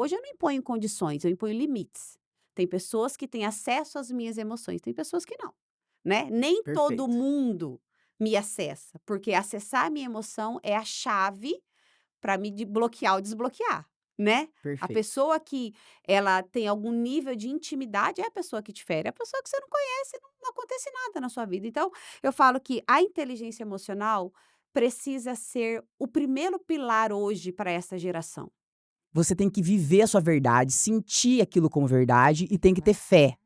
Hoje eu não imponho condições, eu imponho limites. Tem pessoas que têm acesso às minhas emoções, tem pessoas que não, né. Nem todo Perfeito, mundo me acessa, porque acessar a minha emoção é a chave para me de bloquear ou desbloquear, né. A perfeito. pessoa que ela tem algum nível de intimidade é a pessoa que te fere, a pessoa que você não conhece, não acontece nada na sua vida. Então, eu falo que a inteligência emocional precisa ser o primeiro pilar hoje para essa geração. Você tem que viver a sua verdade, sentir aquilo como verdade e tem que ter fé.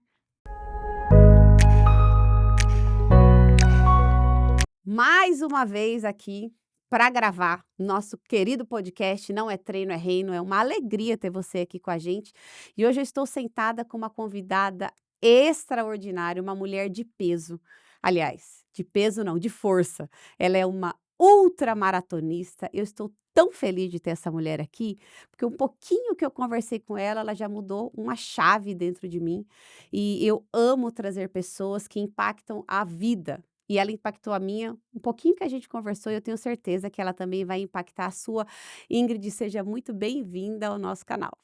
Mais uma vez aqui para gravar nosso querido podcast Não é Treino, é Reino. É uma alegria ter você aqui com a gente. E hoje eu estou sentada com uma convidada extraordinária, uma mulher de peso. Aliás, de peso não, de força. Ela é uma ultramaratonista. Eu estou tão feliz de ter essa mulher aqui, porque um pouquinho que eu conversei com ela, ela já mudou uma chave dentro de mim. E eu amo trazer pessoas que impactam a vida e ela impactou a minha, um pouquinho que a gente conversou e eu tenho certeza que ela também vai impactar a sua. Ingrid, seja muito bem-vinda ao nosso canal.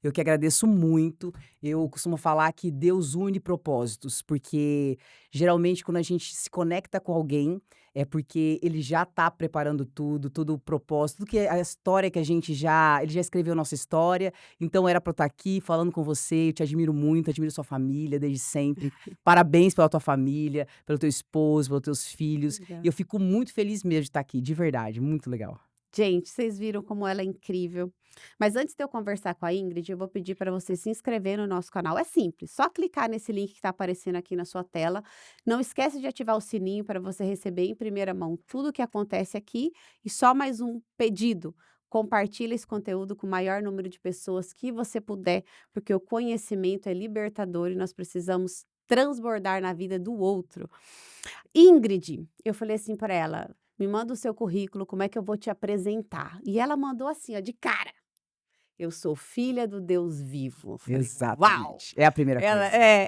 Eu que agradeço muito. Eu costumo falar que Deus une propósitos, porque geralmente quando a gente se conecta com alguém, é porque ele já está preparando tudo, todo o propósito, tudo que a história que a gente já. Ele já escreveu nossa história, então era para eu estar aqui falando com você. Eu te admiro muito, admiro sua família desde sempre. Parabéns pela tua família, pelo teu esposo, pelos teus filhos. E eu Obrigada. fico muito feliz mesmo de estar aqui, de verdade, muito legal. Gente, vocês viram como ela é incrível. Mas antes de eu conversar com a Ingrid, eu vou pedir para você se inscrever no nosso canal. É simples, só clicar nesse link que está aparecendo aqui na sua tela. Não esquece de ativar o sininho para você receber em primeira mão tudo o que acontece aqui. E só mais um pedido. Compartilhe esse conteúdo com o maior número de pessoas que você puder, porque o conhecimento é libertador e nós precisamos transbordar na vida do outro. Ingrid, eu falei assim para ela: "Me manda o seu currículo, como é que eu vou te apresentar?". E ela mandou assim, ó, de cara: "Eu sou filha do Deus vivo". Eu falei: "Uau!". Exatamente. É a primeira coisa.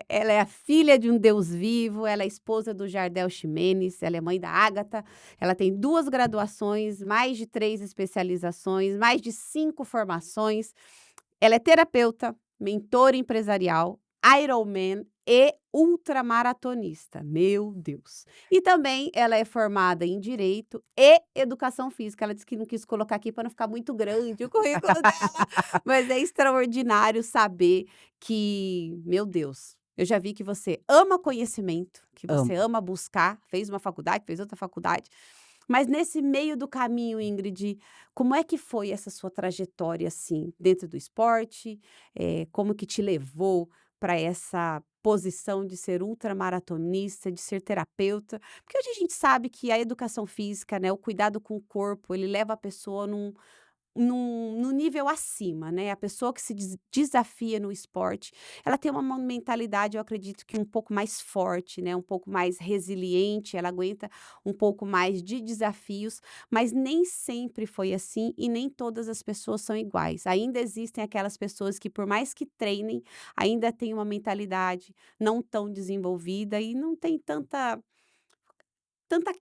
Ela é a filha de um Deus vivo, ela é esposa do Jardel Ximenes, ela é mãe da Ágata, ela tem 2 graduações, mais de 3 especializações, mais de 5 formações. Ela é terapeuta, mentora empresarial, Ironman e ultramaratonista, meu Deus. E também ela é formada em direito e educação física. Ela disse que não quis colocar aqui para não ficar muito grande o currículo dela, mas é extraordinário saber que, meu Deus, eu já vi que você ama conhecimento, que você Amo. ama buscar, fez uma faculdade, fez outra faculdade, mas nesse meio do caminho, Ingrid, como é que foi essa sua trajetória, assim, dentro do esporte? Como que te levou para essa posição de ser ultramaratonista, de ser terapeuta? Porque hoje a gente sabe que a educação física, né, o cuidado com o corpo, ele leva a pessoa num nível acima, né, a pessoa que se desafia no esporte, ela tem uma mentalidade, eu acredito que um pouco mais forte, né, um pouco mais resiliente, ela aguenta um pouco mais de desafios, mas nem sempre foi assim e nem todas as pessoas são iguais. Ainda existem aquelas pessoas que por mais que treinem, ainda têm uma mentalidade não tão desenvolvida e não tem tanta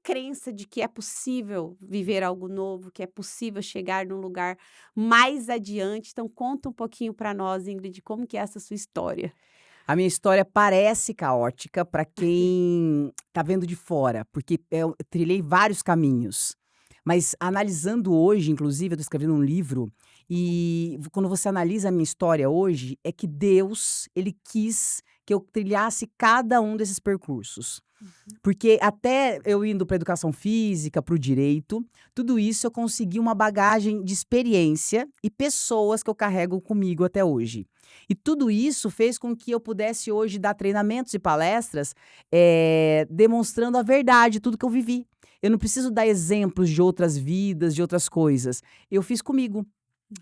crença de que é possível viver algo novo, que é possível chegar num lugar mais adiante. Então conta um pouquinho para nós, Ingrid, como que é essa sua história? A minha história parece caótica pra quem tá vendo de fora, porque eu trilhei vários caminhos. Mas analisando hoje, inclusive, eu tô escrevendo um livro, e quando você analisa a minha história hoje, é que Deus, ele quis que eu trilhasse cada um desses percursos. Porque até eu indo para educação física, para o direito, tudo isso eu consegui uma bagagem de experiência e pessoas que eu carrego comigo até hoje. E tudo isso fez com que eu pudesse hoje dar treinamentos e palestras, demonstrando a verdade, tudo que eu vivi. Eu não preciso dar exemplos de outras vidas, de outras coisas. Eu fiz comigo.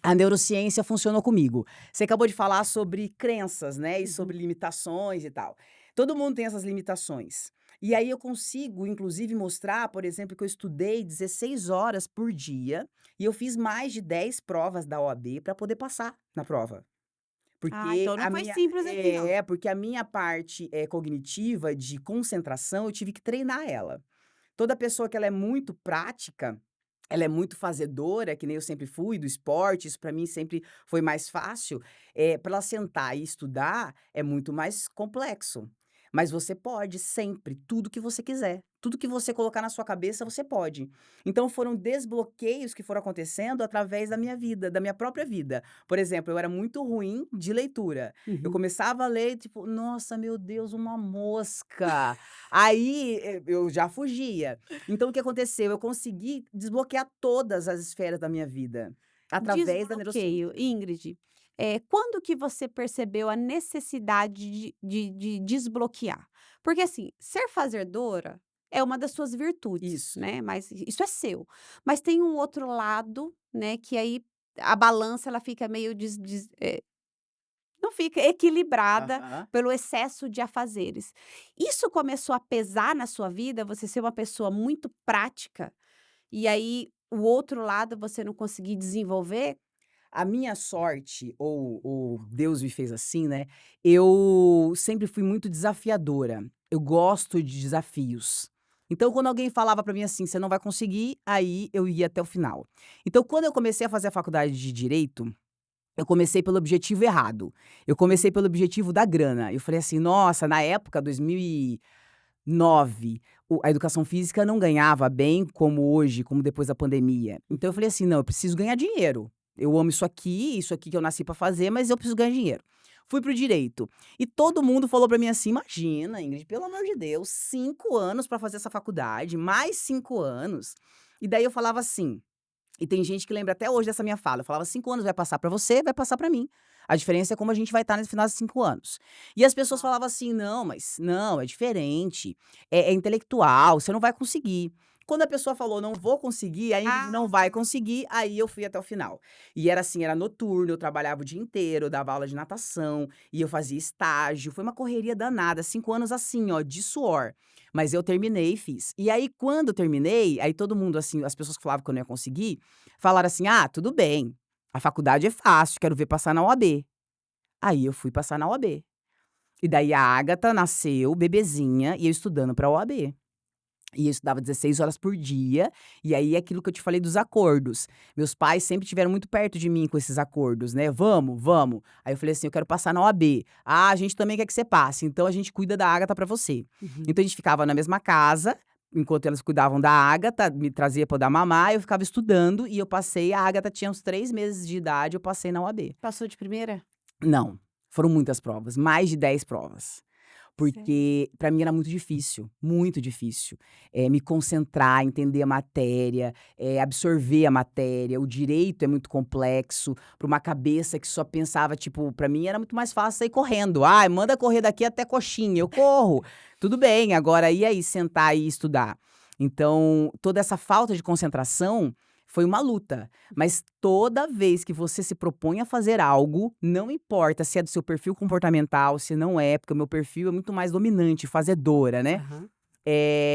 A neurociência funcionou comigo. Você acabou de falar sobre crenças, né, e Uhum. sobre limitações e tal. Todo mundo tem essas limitações. E aí eu consigo, inclusive, mostrar, por exemplo, que eu estudei 16 horas por dia e eu fiz mais de 10 provas da OAB para poder passar na prova. Ah, Porque então não a foi minha simples assim não. porque a minha parte, cognitiva de concentração, eu tive que treinar ela. Toda pessoa que ela é muito prática, ela é muito fazedora, que nem eu sempre fui, do esporte, isso pra mim sempre foi mais fácil. Pra ela sentar e estudar é muito mais complexo. Mas você pode sempre, tudo que você quiser. Tudo que você colocar na sua cabeça, você pode. Então foram desbloqueios que foram acontecendo através da minha vida, da minha própria vida. Por exemplo, eu era muito ruim de leitura. Eu Uhum. começava a ler, tipo, nossa, meu Deus, uma mosca. Aí eu já fugia. Então o que aconteceu? Eu consegui desbloquear todas as esferas da minha vida, através da Desbloqueio, neurociência. Ingrid, quando que você percebeu a necessidade de desbloquear? Porque, assim, ser fazedora é uma das suas virtudes, Isso. né, mas isso é seu. Mas tem um outro lado, né, que aí a balança ela fica meio não fica equilibrada Aham. pelo excesso de afazeres. Isso começou a pesar na sua vida, você ser uma pessoa muito prática, e aí o outro lado você não conseguir desenvolver? A minha sorte, ou Deus me fez assim, né, eu sempre fui muito desafiadora. Eu gosto de desafios. Então, quando alguém falava pra mim assim: "Você não vai conseguir", aí eu ia até o final. Então, quando eu comecei a fazer a faculdade de direito, eu comecei pelo objetivo errado. Eu comecei pelo objetivo da grana. Eu falei assim: "Nossa", na época, 2009, a educação física não ganhava bem como hoje, como depois da pandemia. Então eu Uhum. falei assim: "Não, eu preciso ganhar dinheiro. Eu amo isso aqui que eu nasci pra fazer, mas eu preciso ganhar dinheiro". Fui para o direito. E todo mundo falou pra mim assim: "Imagina, Ingrid, pelo amor de Deus, 5 anos pra fazer essa faculdade, mais 5 anos". E daí eu falava assim, e tem gente que lembra até hoje dessa minha fala, eu falava: "5 anos vai passar pra você, vai passar pra mim. A diferença é como a gente vai estar nesse final de 5 anos". E as pessoas Uau. falavam assim: "Não, mas não, é diferente, é intelectual, você não vai conseguir". Quando a pessoa falou: "Não vou conseguir", a Ingrid não Ah, vai conseguir, aí eu fui até o final. E era assim, era noturno, eu trabalhava o dia inteiro, eu dava aula de natação, e eu fazia estágio, foi uma correria danada, 5 anos assim, ó, de suor. Mas eu terminei e fiz. E aí quando eu terminei, aí todo mundo assim, as pessoas que falavam que eu não ia conseguir, falaram assim: "Ah, tudo bem, a faculdade é fácil, quero ver passar na OAB". Aí eu fui passar na OAB. E daí a Agatha nasceu bebezinha e eu estudando pra OAB. E eu estudava 16 horas por dia, e aí é aquilo que eu te falei dos acordos. Meus pais sempre estiveram muito perto de mim com esses acordos, né: "Vamos, vamos". Aí eu falei assim: "Eu quero passar na OAB". "Ah, a gente também quer que você passe, então a gente cuida da Agatha pra você". uhum. Então a gente ficava na mesma casa, enquanto elas cuidavam da Agatha, me trazia pra eu dar mamar, eu ficava estudando e eu passei, a Agatha tinha uns 3 meses de idade, eu passei na OAB. Passou de primeira? Não, foram muitas provas, mais de 10 provas. Sério? Porque para mim era muito difícil, me concentrar, entender a matéria, absorver a matéria. O direito é muito complexo, para uma cabeça que só pensava, tipo, para mim era muito mais fácil sair correndo. "Ai, manda correr daqui até Coxinha", eu corro. Tudo bem, agora e aí sentar e estudar? Então, toda essa falta de concentração foi uma luta, mas toda vez que você se propõe a fazer algo, não importa se é do seu perfil comportamental, se não é, porque o meu perfil é muito mais dominante, fazedora, né. Aham.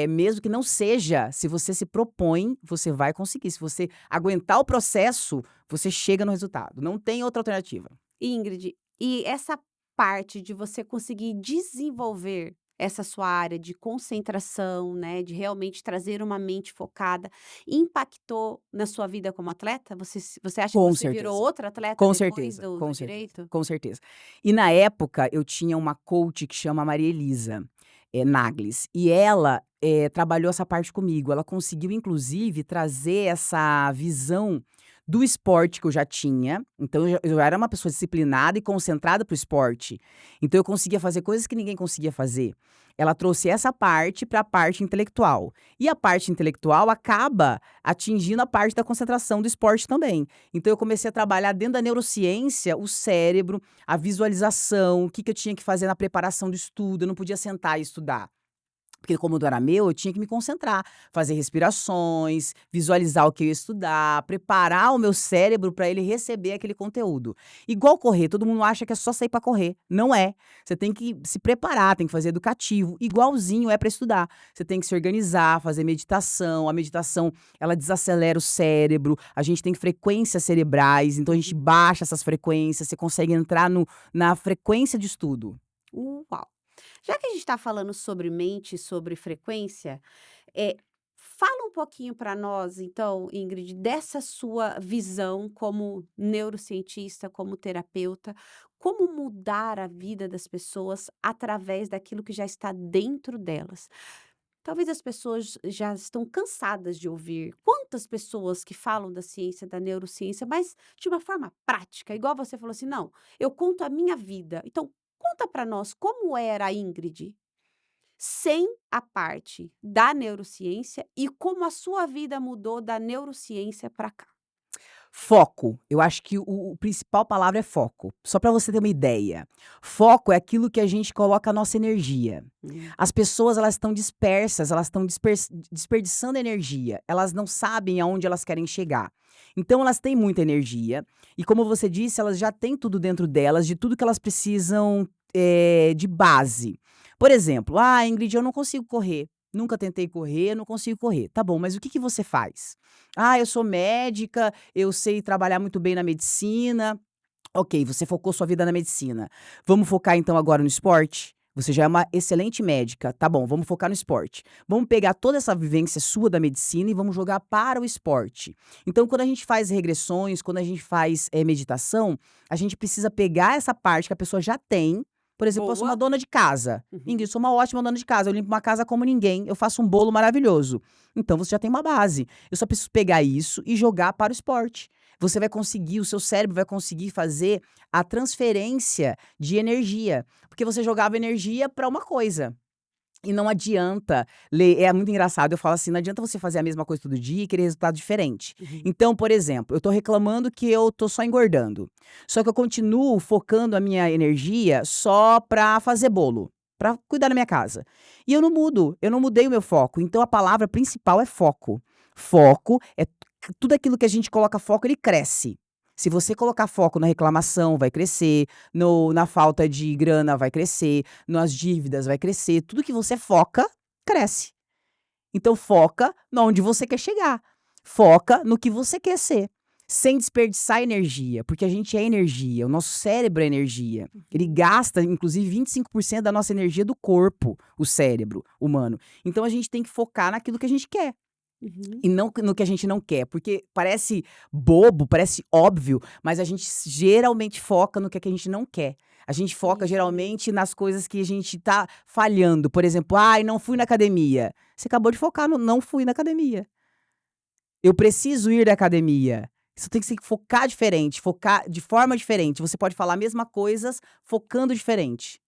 Mesmo que não seja, se você se propõe, você vai conseguir. Se você aguentar o processo, você chega no resultado, não tem outra alternativa. Ingrid, e essa parte de você conseguir desenvolver essa sua área de concentração, né, de realmente trazer uma mente focada, impactou na sua vida como atleta? Você acha que Com você virou certeza, outra atleta com depois certeza, do com certeza, direito? com certeza. E na época eu tinha uma coach que chama Maria Elisa, Naglis, e ela, trabalhou essa parte comigo. Ela conseguiu inclusive trazer essa visão do esporte que eu já tinha, então eu era uma pessoa disciplinada e concentrada para o esporte, então eu conseguia fazer coisas que ninguém conseguia fazer. Ela trouxe essa parte para a parte intelectual, e a parte intelectual acaba atingindo a parte da concentração do esporte também. Então eu comecei a trabalhar dentro da neurociência, o cérebro, a visualização, o que que eu tinha que fazer na preparação do estudo, eu não podia sentar e estudar. Porque como não era meu, eu tinha que me concentrar, fazer respirações, visualizar o que eu ia estudar, preparar o meu cérebro para ele receber aquele conteúdo. Igual correr, todo mundo acha que é só sair para correr, não é. Você tem que se preparar, tem que fazer educativo, igualzinho é para estudar. Você tem que se organizar, fazer meditação, a meditação, ela desacelera o cérebro, a gente tem frequências cerebrais, então a gente Uhum. baixa essas frequências, você consegue entrar no na frequência de estudo. Uau! Já que a gente está falando sobre mente, sobre frequência, é Fala um pouquinho para nós, então, Ingrid, dessa sua visão como neurocientista, como terapeuta, como mudar a vida das pessoas através daquilo que já está dentro delas. Talvez as pessoas já estão cansadas de ouvir quantas pessoas que falam da ciência, da neurociência, mas de uma forma prática, igual você falou assim, não, eu conto a minha vida. Então, conta para nós como era a Ingrid sem a parte da neurociência e como a sua vida mudou da neurociência para cá. Foco, eu acho que o principal palavra é foco. Só para você ter uma ideia, foco é aquilo que a gente coloca a nossa energia. Hum. As pessoas elas estão dispersas, elas estão desperdiçando energia, elas não sabem aonde elas querem chegar. Então elas têm muita energia e como você disse, elas já têm tudo dentro delas, de tudo que elas precisam, de base. Por exemplo: "Ah, Ingrid, eu não consigo correr. Nunca tentei correr, não consigo correr". Tá bom, mas o que que você faz? "Ah, eu sou médica, eu sei trabalhar muito bem na medicina". Ok, você focou sua vida na medicina. Vamos focar então agora no esporte? Você já é uma excelente médica. Tá bom, vamos focar no esporte. Vamos pegar toda essa vivência sua da medicina e vamos jogar para o esporte. Então, quando a gente faz regressões, quando a gente faz meditação, a gente precisa pegar essa parte que a pessoa já tem. Por exemplo, eu sou uma Boa. dona de casa. Uhum. Ingrid, sou uma ótima dona de casa. Eu limpo uma casa como ninguém. Eu faço um bolo maravilhoso. Então, você já tem uma base. Eu só preciso pegar isso e jogar para o esporte. Você vai conseguir, o seu cérebro vai conseguir fazer a transferência de energia, porque você jogava energia para uma coisa. E não adianta ler, é muito engraçado, eu falo assim, não adianta você fazer a mesma coisa todo dia e querer resultado diferente. Uhum. Então, por exemplo, eu tô reclamando que eu tô só engordando. Só que eu continuo focando a minha energia só pra fazer bolo, pra cuidar da minha casa. E eu não mudo, eu não mudei o meu foco. Então a palavra principal é foco. Foco é tudo aquilo que a gente coloca foco, ele cresce. Se você colocar foco na reclamação, vai crescer, na falta de grana, vai crescer, nas dívidas, vai crescer. Tudo que você foca, cresce. Então, foca onde você quer chegar. Foca no que você quer ser. Sem desperdiçar energia, porque a gente é energia, o nosso cérebro é energia. Ele gasta, inclusive, 25% da nossa energia do corpo, o cérebro humano. Então, a gente tem que focar naquilo que a gente quer. Uhum. E não no que a gente não quer, porque parece bobo, parece óbvio, mas a gente geralmente foca no que a gente não quer. A gente foca Isso mesmo. geralmente nas coisas que a gente tá falhando. Por exemplo: "Ai, não fui na academia". Você acabou de focar no "não fui na academia". Eu preciso ir à academia. Você tem que se focar diferente, focar de forma diferente. Você pode falar a mesma coisas focando diferente.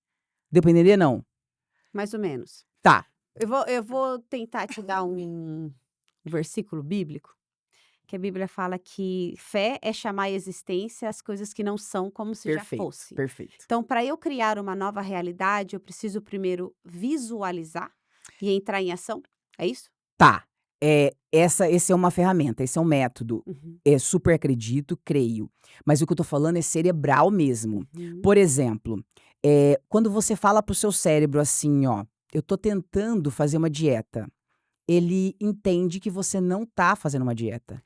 Deu pra entender, não? Mais ou menos. Tá, Eu vou tentar te dar um versículo bíblico, que a Bíblia fala que fé é chamar à existência as coisas que não são como se já perfeito, fosse. perfeito. Então, para eu criar uma nova realidade, eu preciso primeiro visualizar e entrar em ação? É isso? Tá, esse é uma ferramenta, esse é um método. Uhum. Super acredito, creio. Mas o que eu tô falando é cerebral mesmo. Uhum. Por exemplo, quando você fala para o seu cérebro assim: "Ó, eu tô tentando fazer uma dieta", ele entende que você não tá fazendo uma dieta.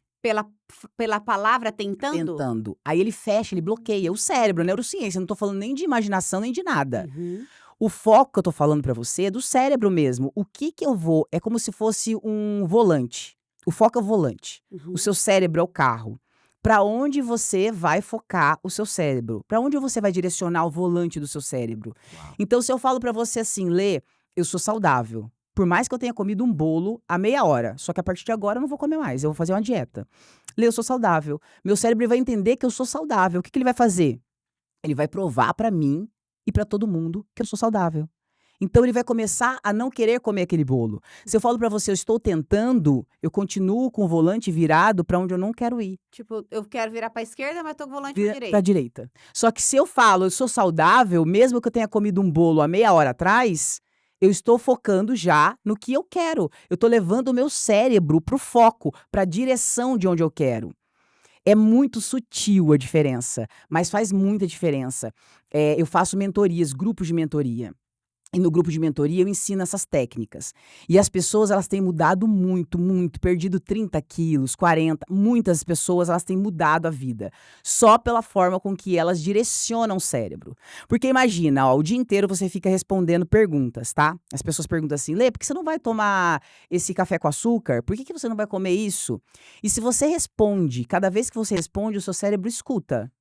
Pela palavra tentando? Tentando. Aí ele fecha, ele bloqueia. O cérebro, a neurociência, eu não tô falando nem de imaginação, nem de nada. Uhum. O foco que eu tô falando pra você é do cérebro mesmo. O que que eu vou é como se fosse um volante. O foco é o volante. O Uhum. seu cérebro é o carro. Pra onde você vai focar o seu cérebro? Pra onde você vai direcionar o volante do seu cérebro? Uau. Então, se eu falo pra você assim: "Lê, eu sou saudável. Por mais que eu tenha comido um bolo há meia hora, só que a partir de agora eu não vou comer mais, eu vou fazer uma dieta. Lê, eu sou saudável". Meu cérebro vai entender que eu sou saudável. O que que ele vai fazer? Ele vai provar pra mim e pra todo mundo que eu sou saudável. Então ele vai começar a não querer comer aquele bolo. Se eu falo pra você: "Eu estou tentando", eu continuo com o volante virado pra onde eu não quero ir, Tipo, eu quero virar pra esquerda, mas tô com o volante pra vira pra direita. direita. Só que se eu falo: "Eu sou saudável", mesmo que eu tenha comido um bolo há meia hora atrás, eu estou focando já no que eu quero. Eu tô levando o meu cérebro para o foco, pra direção de onde eu quero. É muito sutil a diferença, mas faz muita diferença. Eu faço mentorias, grupos de mentoria. E no grupo de mentoria eu ensino essas técnicas. E as pessoas, elas têm mudado muito, muito, perdido 30 quilos, 40. Muitas pessoas, elas têm mudado a vida. Só pela forma com que elas direcionam o cérebro. Porque imagina, ó, o dia inteiro você fica respondendo perguntas, tá? As pessoas perguntam assim, Lê, por que você não vai tomar esse café com açúcar? Por que você não vai comer isso? E se você responde, cada vez que você responde, o seu cérebro escuta.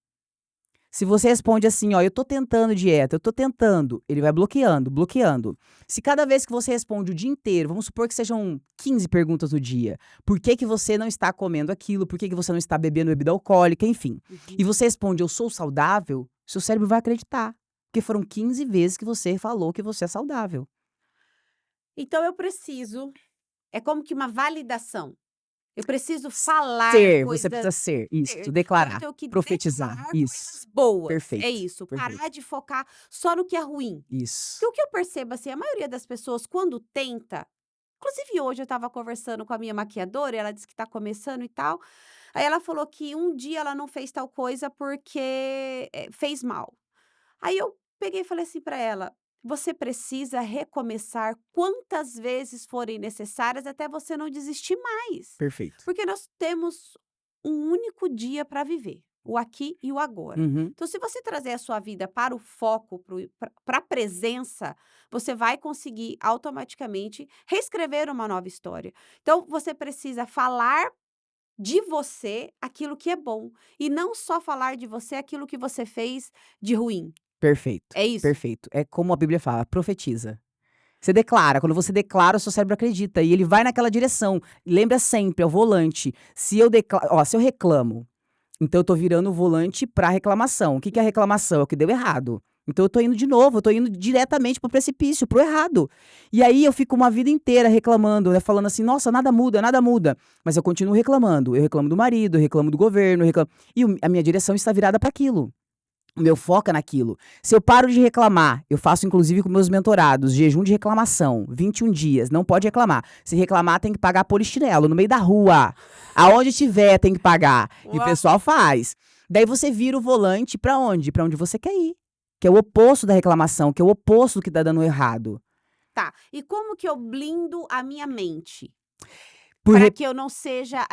Se você responde assim, ó, eu tô tentando dieta, eu tô tentando, ele vai bloqueando, bloqueando. Se cada vez que você responde o dia inteiro, vamos supor que sejam 15 perguntas no dia, por que que você não está comendo aquilo, por que que você não está bebendo bebida alcoólica, enfim. E Uhum. você responde, eu sou saudável, seu cérebro vai acreditar. Porque foram 15 vezes que você falou que você é saudável. Então eu preciso é como que uma validação. Eu preciso falar Ser, você coisas precisa ser, isso, então eu declarar, tenho que profetizar, declarar isso. coisas boas. É Perfeito, isso, perfeito. parar de focar só no que é ruim. Isso. Porque o que eu percebo, assim, a maioria das pessoas quando tenta inclusive hoje eu estava conversando com a minha maquiadora, ela disse que está começando e tal, aí ela falou que um dia ela não fez tal coisa porque, fez mal. Aí eu peguei e falei assim para ela: "Você precisa recomeçar quantas vezes forem necessárias até você não desistir mais, Perfeito. porque nós temos um único dia para viver, o aqui e o agora. Uhum. Então, se você trazer a sua vida para o foco, para a presença, você vai conseguir automaticamente reescrever uma nova história. Então, você precisa falar de você aquilo que é bom e não só falar de você aquilo que você fez de ruim. Perfeito, É isso? perfeito. É como a Bíblia fala, profetiza. Você declara, quando você declara, o seu cérebro acredita e ele vai naquela direção. Lembra sempre, é o volante. Se eu reclamo, então eu tô virando o volante pra reclamação. O que que é a reclamação? É o que deu errado. Então eu tô indo de novo, eu tô indo diretamente pro precipício, pro errado. E aí eu fico uma vida inteira reclamando, né, falando assim: "Nossa, nada muda, nada muda". Mas eu continuo reclamando. Eu reclamo do marido, eu reclamo do governo, eu reclamo a minha direção está virada para aquilo. O meu foco é naquilo. Se eu paro de reclamar, eu faço inclusive com meus mentorados, jejum de reclamação, 21 dias, não pode reclamar. Se reclamar, tem que pagar polichinelo no meio da rua. Aonde tiver, tem que pagar. E o Uau! pessoal faz. Daí você vira o volante pra onde? Pra onde você quer ir. Que é o oposto da reclamação, que é o oposto do que tá dando errado. Tá, e como que eu blindo a minha mente? Por Para re- que eu não seja,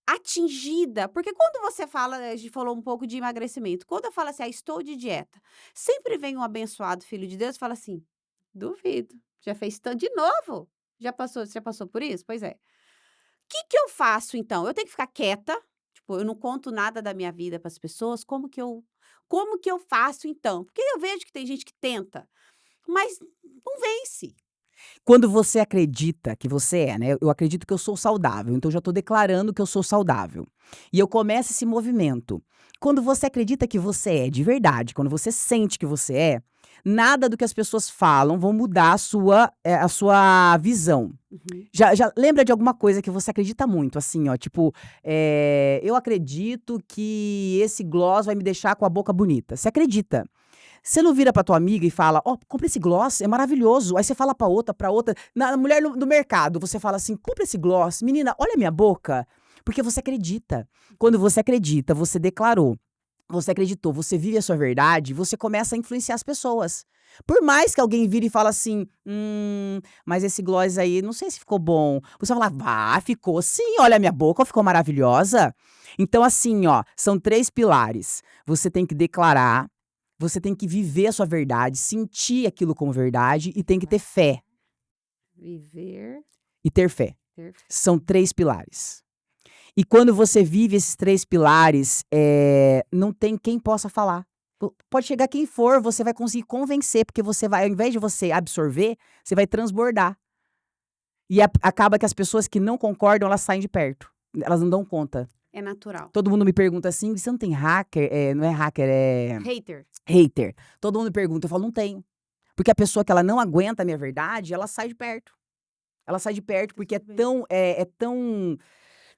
atingida, porque quando você fala, a gente falou um pouco de emagrecimento, quando eu falo assim: "Ah, estou de dieta", sempre vem um abençoado filho de Deus e fala assim: "Duvido, já fez tanto de novo? Já passou por isso? Pois é". Que eu faço então? Eu tenho que ficar quieta? Tipo, eu não conto nada da minha vida para as pessoas? Como que eu faço então? Porque eu vejo que tem gente que tenta, mas não vence. Quando você acredita que você é, né? Eu acredito que eu sou saudável, então eu já tô declarando que eu sou saudável. E eu começo esse movimento. Quando você acredita que você é de verdade, quando você sente que você é, nada do que as pessoas falam vão mudar a sua visão. Uhum. Já lembra de alguma coisa que você acredita muito, assim, ó, tipo, eu acredito que esse gloss vai me deixar com a boca bonita. Você acredita. Você não vira pra tua amiga e fala: "Ó, compra esse gloss, é maravilhoso". Aí você fala pra outra, na mulher no mercado, você fala assim: "Compra esse gloss, menina, olha a minha boca". Porque você acredita. Quando você acredita, você declarou, você acreditou, você vive a sua verdade, você começa a influenciar as pessoas. Por mais que alguém vire e fala assim: mas esse gloss aí, não sei se ficou bom". Você vai falar: "Ah, ficou sim, olha a minha boca, ficou maravilhosa". Então assim, ó, são 3 pilares. Você tem que declarar, você tem que viver a sua verdade, sentir aquilo como verdade e tem que ter fé, Viver, e ter fé. ter fé. São 3 pilares. E quando você vive esses 3 pilares, não tem quem possa falar. Pode chegar quem for, você vai conseguir convencer, porque você vai, ao invés de você absorver, você vai transbordar. E acaba que as pessoas que não concordam, elas saem de perto. Elas não dão conta. É natural. Todo mundo me pergunta assim: "Você não tem hacker?" Não é hacker, é Hater. hater. Todo mundo me pergunta, eu falo: "Não tenho". Porque a pessoa que ela não aguenta a minha verdade, ela sai de perto. Ela sai de perto porque Tudo bem. é tão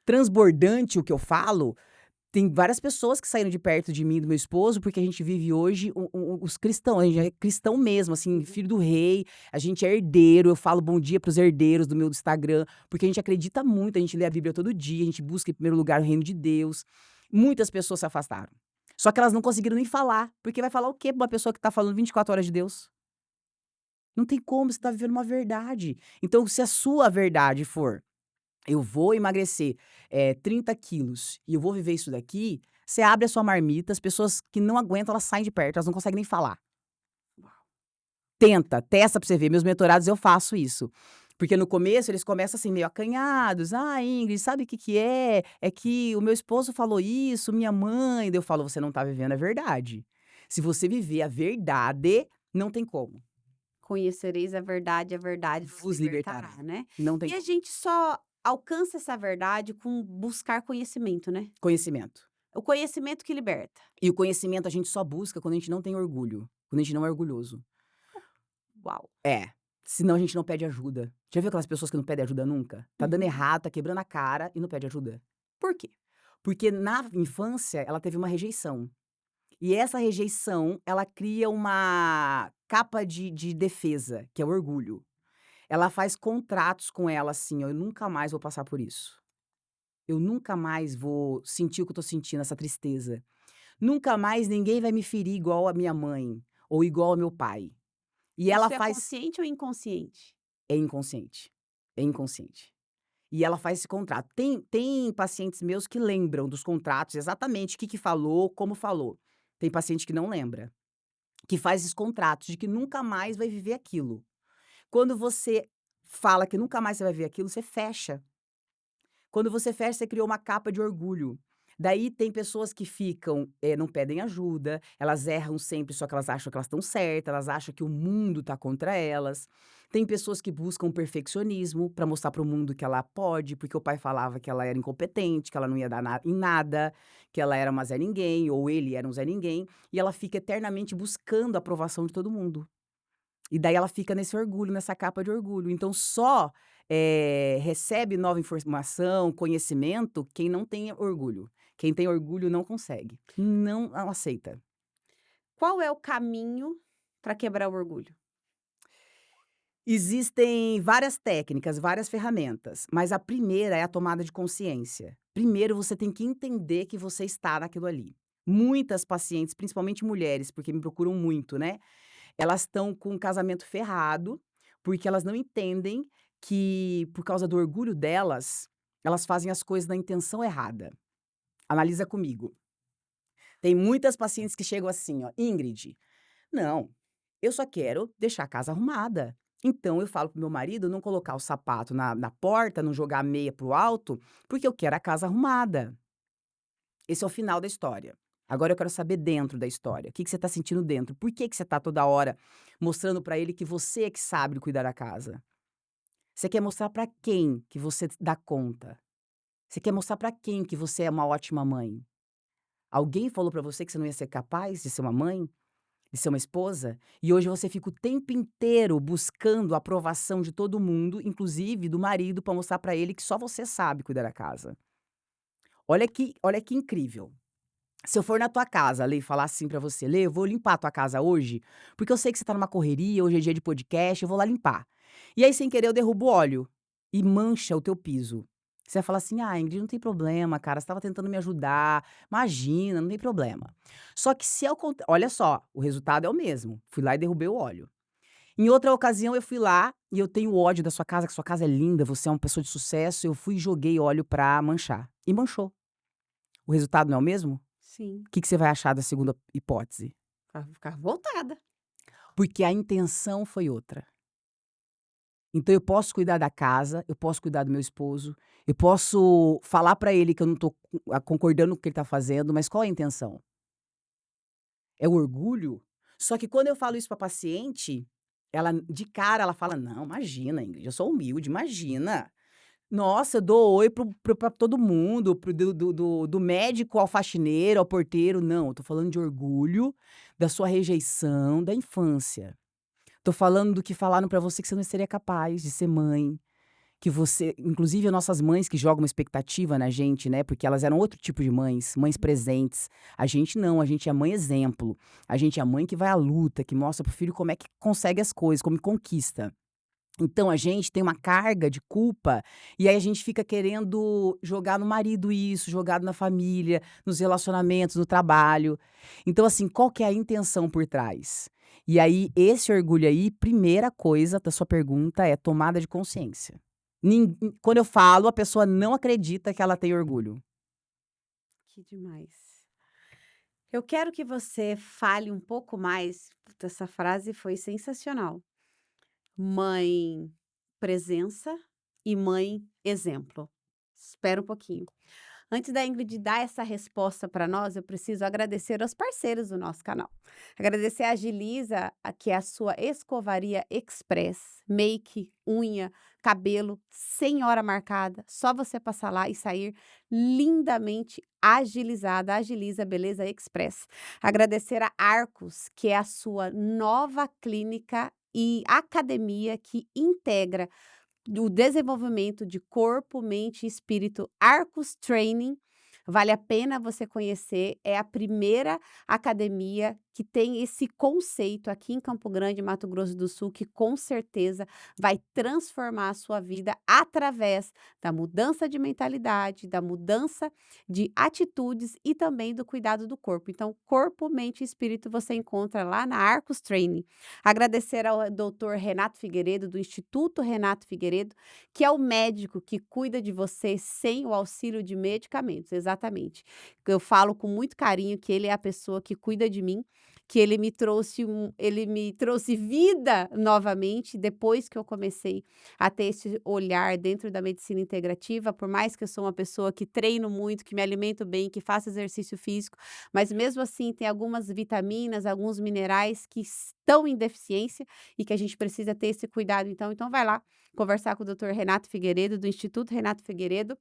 transbordante o que eu falo. Tem várias pessoas que saíram de perto de mim e do meu esposo, porque a gente vive hoje os cristãos, a gente é cristão mesmo, assim, Uhum. filho do rei, a gente é herdeiro, eu falo bom dia para os herdeiros do meu Instagram, porque a gente acredita muito, a gente lê a Bíblia todo dia, a gente busca em primeiro lugar o reino de Deus. Muitas pessoas se afastaram. Só que elas não conseguiram nem falar, porque vai falar o quê pra uma pessoa que tá falando 24 horas de Deus? Não tem como, você tá vivendo uma verdade. Então, se a sua verdade for: "Eu vou emagrecer, 30 quilos e eu vou viver isso daqui", você abre a sua marmita, as pessoas que não aguentam, elas saem de perto, elas não conseguem nem falar. Tenta, testa pra você ver. Meus mentorados eu faço isso. Porque no começo eles começam assim meio acanhados: "Ah, Ingrid, sabe o que que é? É que o meu esposo falou isso, minha mãe", daí eu falo: "Você não tá vivendo a verdade. Se você viver a verdade, não tem como Conhecereis a verdade vos vos libertará. libertará, né. Não tem E a como". gente só alcança essa verdade com buscar conhecimento, né. Conhecimento. O conhecimento que liberta. E o conhecimento a gente só busca quando a gente não tem orgulho, quando a gente não é orgulhoso. Uau! É, senão a gente não pede ajuda. Já viu aquelas pessoas que não pedem ajuda nunca? Tá dando Uhum. errado, tá quebrando a cara e não pede ajuda? Por quê? Porque na infância ela teve uma rejeição. E essa rejeição, ela cria uma capa de defesa, que é o orgulho. Ela faz contratos com ela assim: "Ó, eu nunca mais vou passar por isso. Eu nunca mais vou sentir o que eu tô sentindo, essa tristeza. Nunca mais ninguém vai me ferir igual a minha mãe ou igual ao meu pai". E ela Isso é faz consciente ou inconsciente? é inconsciente, é inconsciente. E ela faz esse contrato. Tem pacientes meus que lembram dos contratos, exatamente o que que falou, como falou. Tem paciente que não lembra. Que faz esses contratos de que nunca mais vai viver aquilo. Quando você fala que nunca mais você vai ver aquilo, você fecha. Quando você fecha, você criou uma capa de orgulho. Daí tem pessoas que ficam, não pedem ajuda, elas erram sempre, só que elas acham que elas estão certas, elas acham que o mundo tá contra elas. Tem pessoas que buscam perfeccionismo para mostrar para o mundo que ela pode, porque o pai falava que ela era incompetente, que ela não ia dar em nada, que ela era uma Zé Ninguém, ou ele era um Zé Ninguém, e ela fica eternamente buscando a aprovação de todo mundo. E daí ela fica nesse orgulho, nessa capa de orgulho. Então só, recebe nova informação, conhecimento, quem não tem orgulho. Quem tem orgulho não consegue. Não aceita. Qual é o caminho para quebrar o orgulho? Existem várias técnicas, várias ferramentas, mas a primeira é a tomada de consciência. Primeiro você tem que entender que você está naquilo ali. Muitas pacientes, principalmente mulheres, porque me procuram muito, né, elas estão com um casamento ferrado, porque elas não entendem que, por causa do orgulho delas, elas fazem as coisas na intenção errada. Analisa comigo. Tem muitas pacientes que chegam assim, ó: "Ingrid, não, eu só quero deixar a casa arrumada. Então eu falo pro meu marido não colocar o sapato na porta, não jogar a meia para o alto, porque eu quero a casa arrumada". Esse é o final da história. Agora eu quero saber dentro da história, o que que você tá sentindo dentro? Por que que você tá toda hora mostrando pra ele que você é que sabe cuidar da casa? Você quer mostrar pra quem que você dá conta? Você quer mostrar pra quem que você é uma ótima mãe? Alguém falou pra você que você não ia ser capaz de ser uma mãe? De ser uma esposa? E hoje você fica o tempo inteiro buscando a aprovação de todo mundo, inclusive do marido, pra mostrar pra ele que só você sabe cuidar da casa. Olha que incrível. Se eu for na tua casa, Lê, e falar assim pra você: "Lê, eu vou limpar a tua casa hoje, porque eu sei que você tá numa correria, hoje é dia de podcast, eu vou lá limpar". E aí, sem querer, eu derrubo óleo e mancha o teu piso. Você vai falar assim: "Ah, Ingrid, não tem problema, cara, você estava tentando me ajudar, imagina, não tem problema". Só que se ao contra olha só, o resultado é o mesmo, fui lá e derrubei o óleo. Em outra ocasião, eu fui lá e eu tenho ódio da sua casa, que sua casa é linda, você é uma pessoa de sucesso, eu fui e joguei óleo pra manchar, e manchou. O resultado não é o mesmo? Sim, O que que você vai achar da segunda hipótese? pra ficar voltada. Porque a intenção foi outra. Então eu posso cuidar da casa, eu posso cuidar do meu esposo, eu posso falar pra ele que eu não tô concordando com o que ele tá fazendo, mas qual é a intenção? É o orgulho? Só que quando eu falo isso pra paciente, ela de cara ela fala: "Não, imagina, Ingrid, eu sou humilde, imagina. Nossa, eu dou oi pra todo mundo, para do médico ao faxineiro, ao porteiro". Não, eu tô falando de orgulho, da sua rejeição da infância. Tô falando do que falaram pra você que você não seria capaz de ser mãe, que você inclusive as nossas mães que jogam uma expectativa na gente, né, porque elas eram outro tipo de mães, mães presentes. A gente não, a gente é mãe exemplo. A gente é a mãe que vai à luta, que mostra pro filho como é que consegue as coisas, como conquista. Então a gente tem uma carga de culpa, e aí a gente fica querendo jogar no marido isso, jogado na família, nos relacionamentos, no trabalho. Então assim, qual que é a intenção por trás? E aí, esse orgulho aí, primeira coisa da sua pergunta é tomada de consciência. Quando eu falo, a pessoa não acredita que ela tem orgulho. Que demais. Eu quero que você fale um pouco mais. Puta, essa frase foi sensacional. Mãe presença e mãe exemplo. Espera um pouquinho. Antes da Ingrid dar essa resposta para nós, eu preciso agradecer aos parceiros do nosso canal. Agradecer a Agiliza, que é a sua escovaria express, make, unha, cabelo, sem hora marcada. Só você passar lá e sair lindamente agilizada. Agiliza Beleza Express. Agradecer a Arcos, que é a sua nova clínica e academia que integra o desenvolvimento de corpo, mente e espírito. Arcos Training, vale a pena você conhecer, é a primeira academia que tem esse conceito aqui em Campo Grande, Mato Grosso do Sul, que com certeza vai transformar a sua vida através da mudança de mentalidade, da mudança de atitudes e também do cuidado do corpo. Então, corpo, mente e espírito você encontra lá na Arcos Training. Agradecer ao doutor Renato Figueiredo, do Instituto Renato Figueiredo, que é o médico que cuida de você sem o auxílio de medicamentos, exatamente. Eu falo com muito carinho que ele é a pessoa que cuida de mim, que ele me trouxe vida novamente depois que eu comecei a ter esse olhar dentro da medicina integrativa, por mais que eu sou uma pessoa que treino muito, que me alimento bem, que faço exercício físico, mas mesmo assim tem algumas vitaminas, alguns minerais que estão em deficiência e que a gente precisa ter esse cuidado. Então vai lá conversar com o Dr. Renato Figueiredo, do Instituto Renato Figueiredo.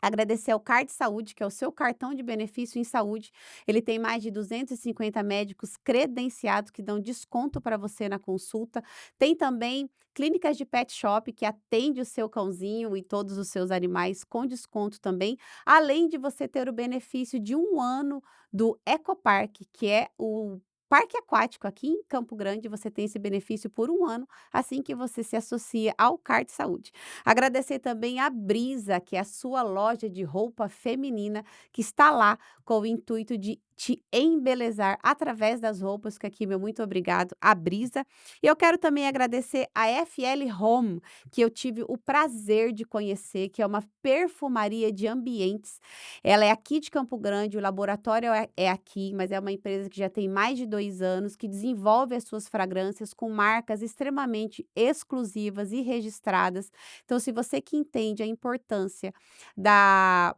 Agradecer ao Card Saúde, que é o seu cartão de benefício em saúde. Ele tem mais de 250 médicos credenciados que dão desconto para você na consulta. Tem também clínicas de pet shop que atende o seu cãozinho e todos os seus animais com desconto também. Além de você ter o benefício de 1 ano do Ecopark, que é o parque aquático aqui em Campo Grande. Você tem esse benefício por 1 ano, assim que você se associa ao Card Saúde. Agradecer também a Brisa, que é a sua loja de roupa feminina, que está lá com o intuito de te embelezar através das roupas, que aqui, meu muito obrigado, a Brisa. E eu quero também agradecer a FL Home, que eu tive o prazer de conhecer, que é uma perfumaria de ambientes. Ela é aqui de Campo Grande, o laboratório é aqui, mas é uma empresa que já tem mais de 2 anos, que desenvolve as suas fragrâncias com marcas extremamente exclusivas e registradas. Então, se você que entende a importância da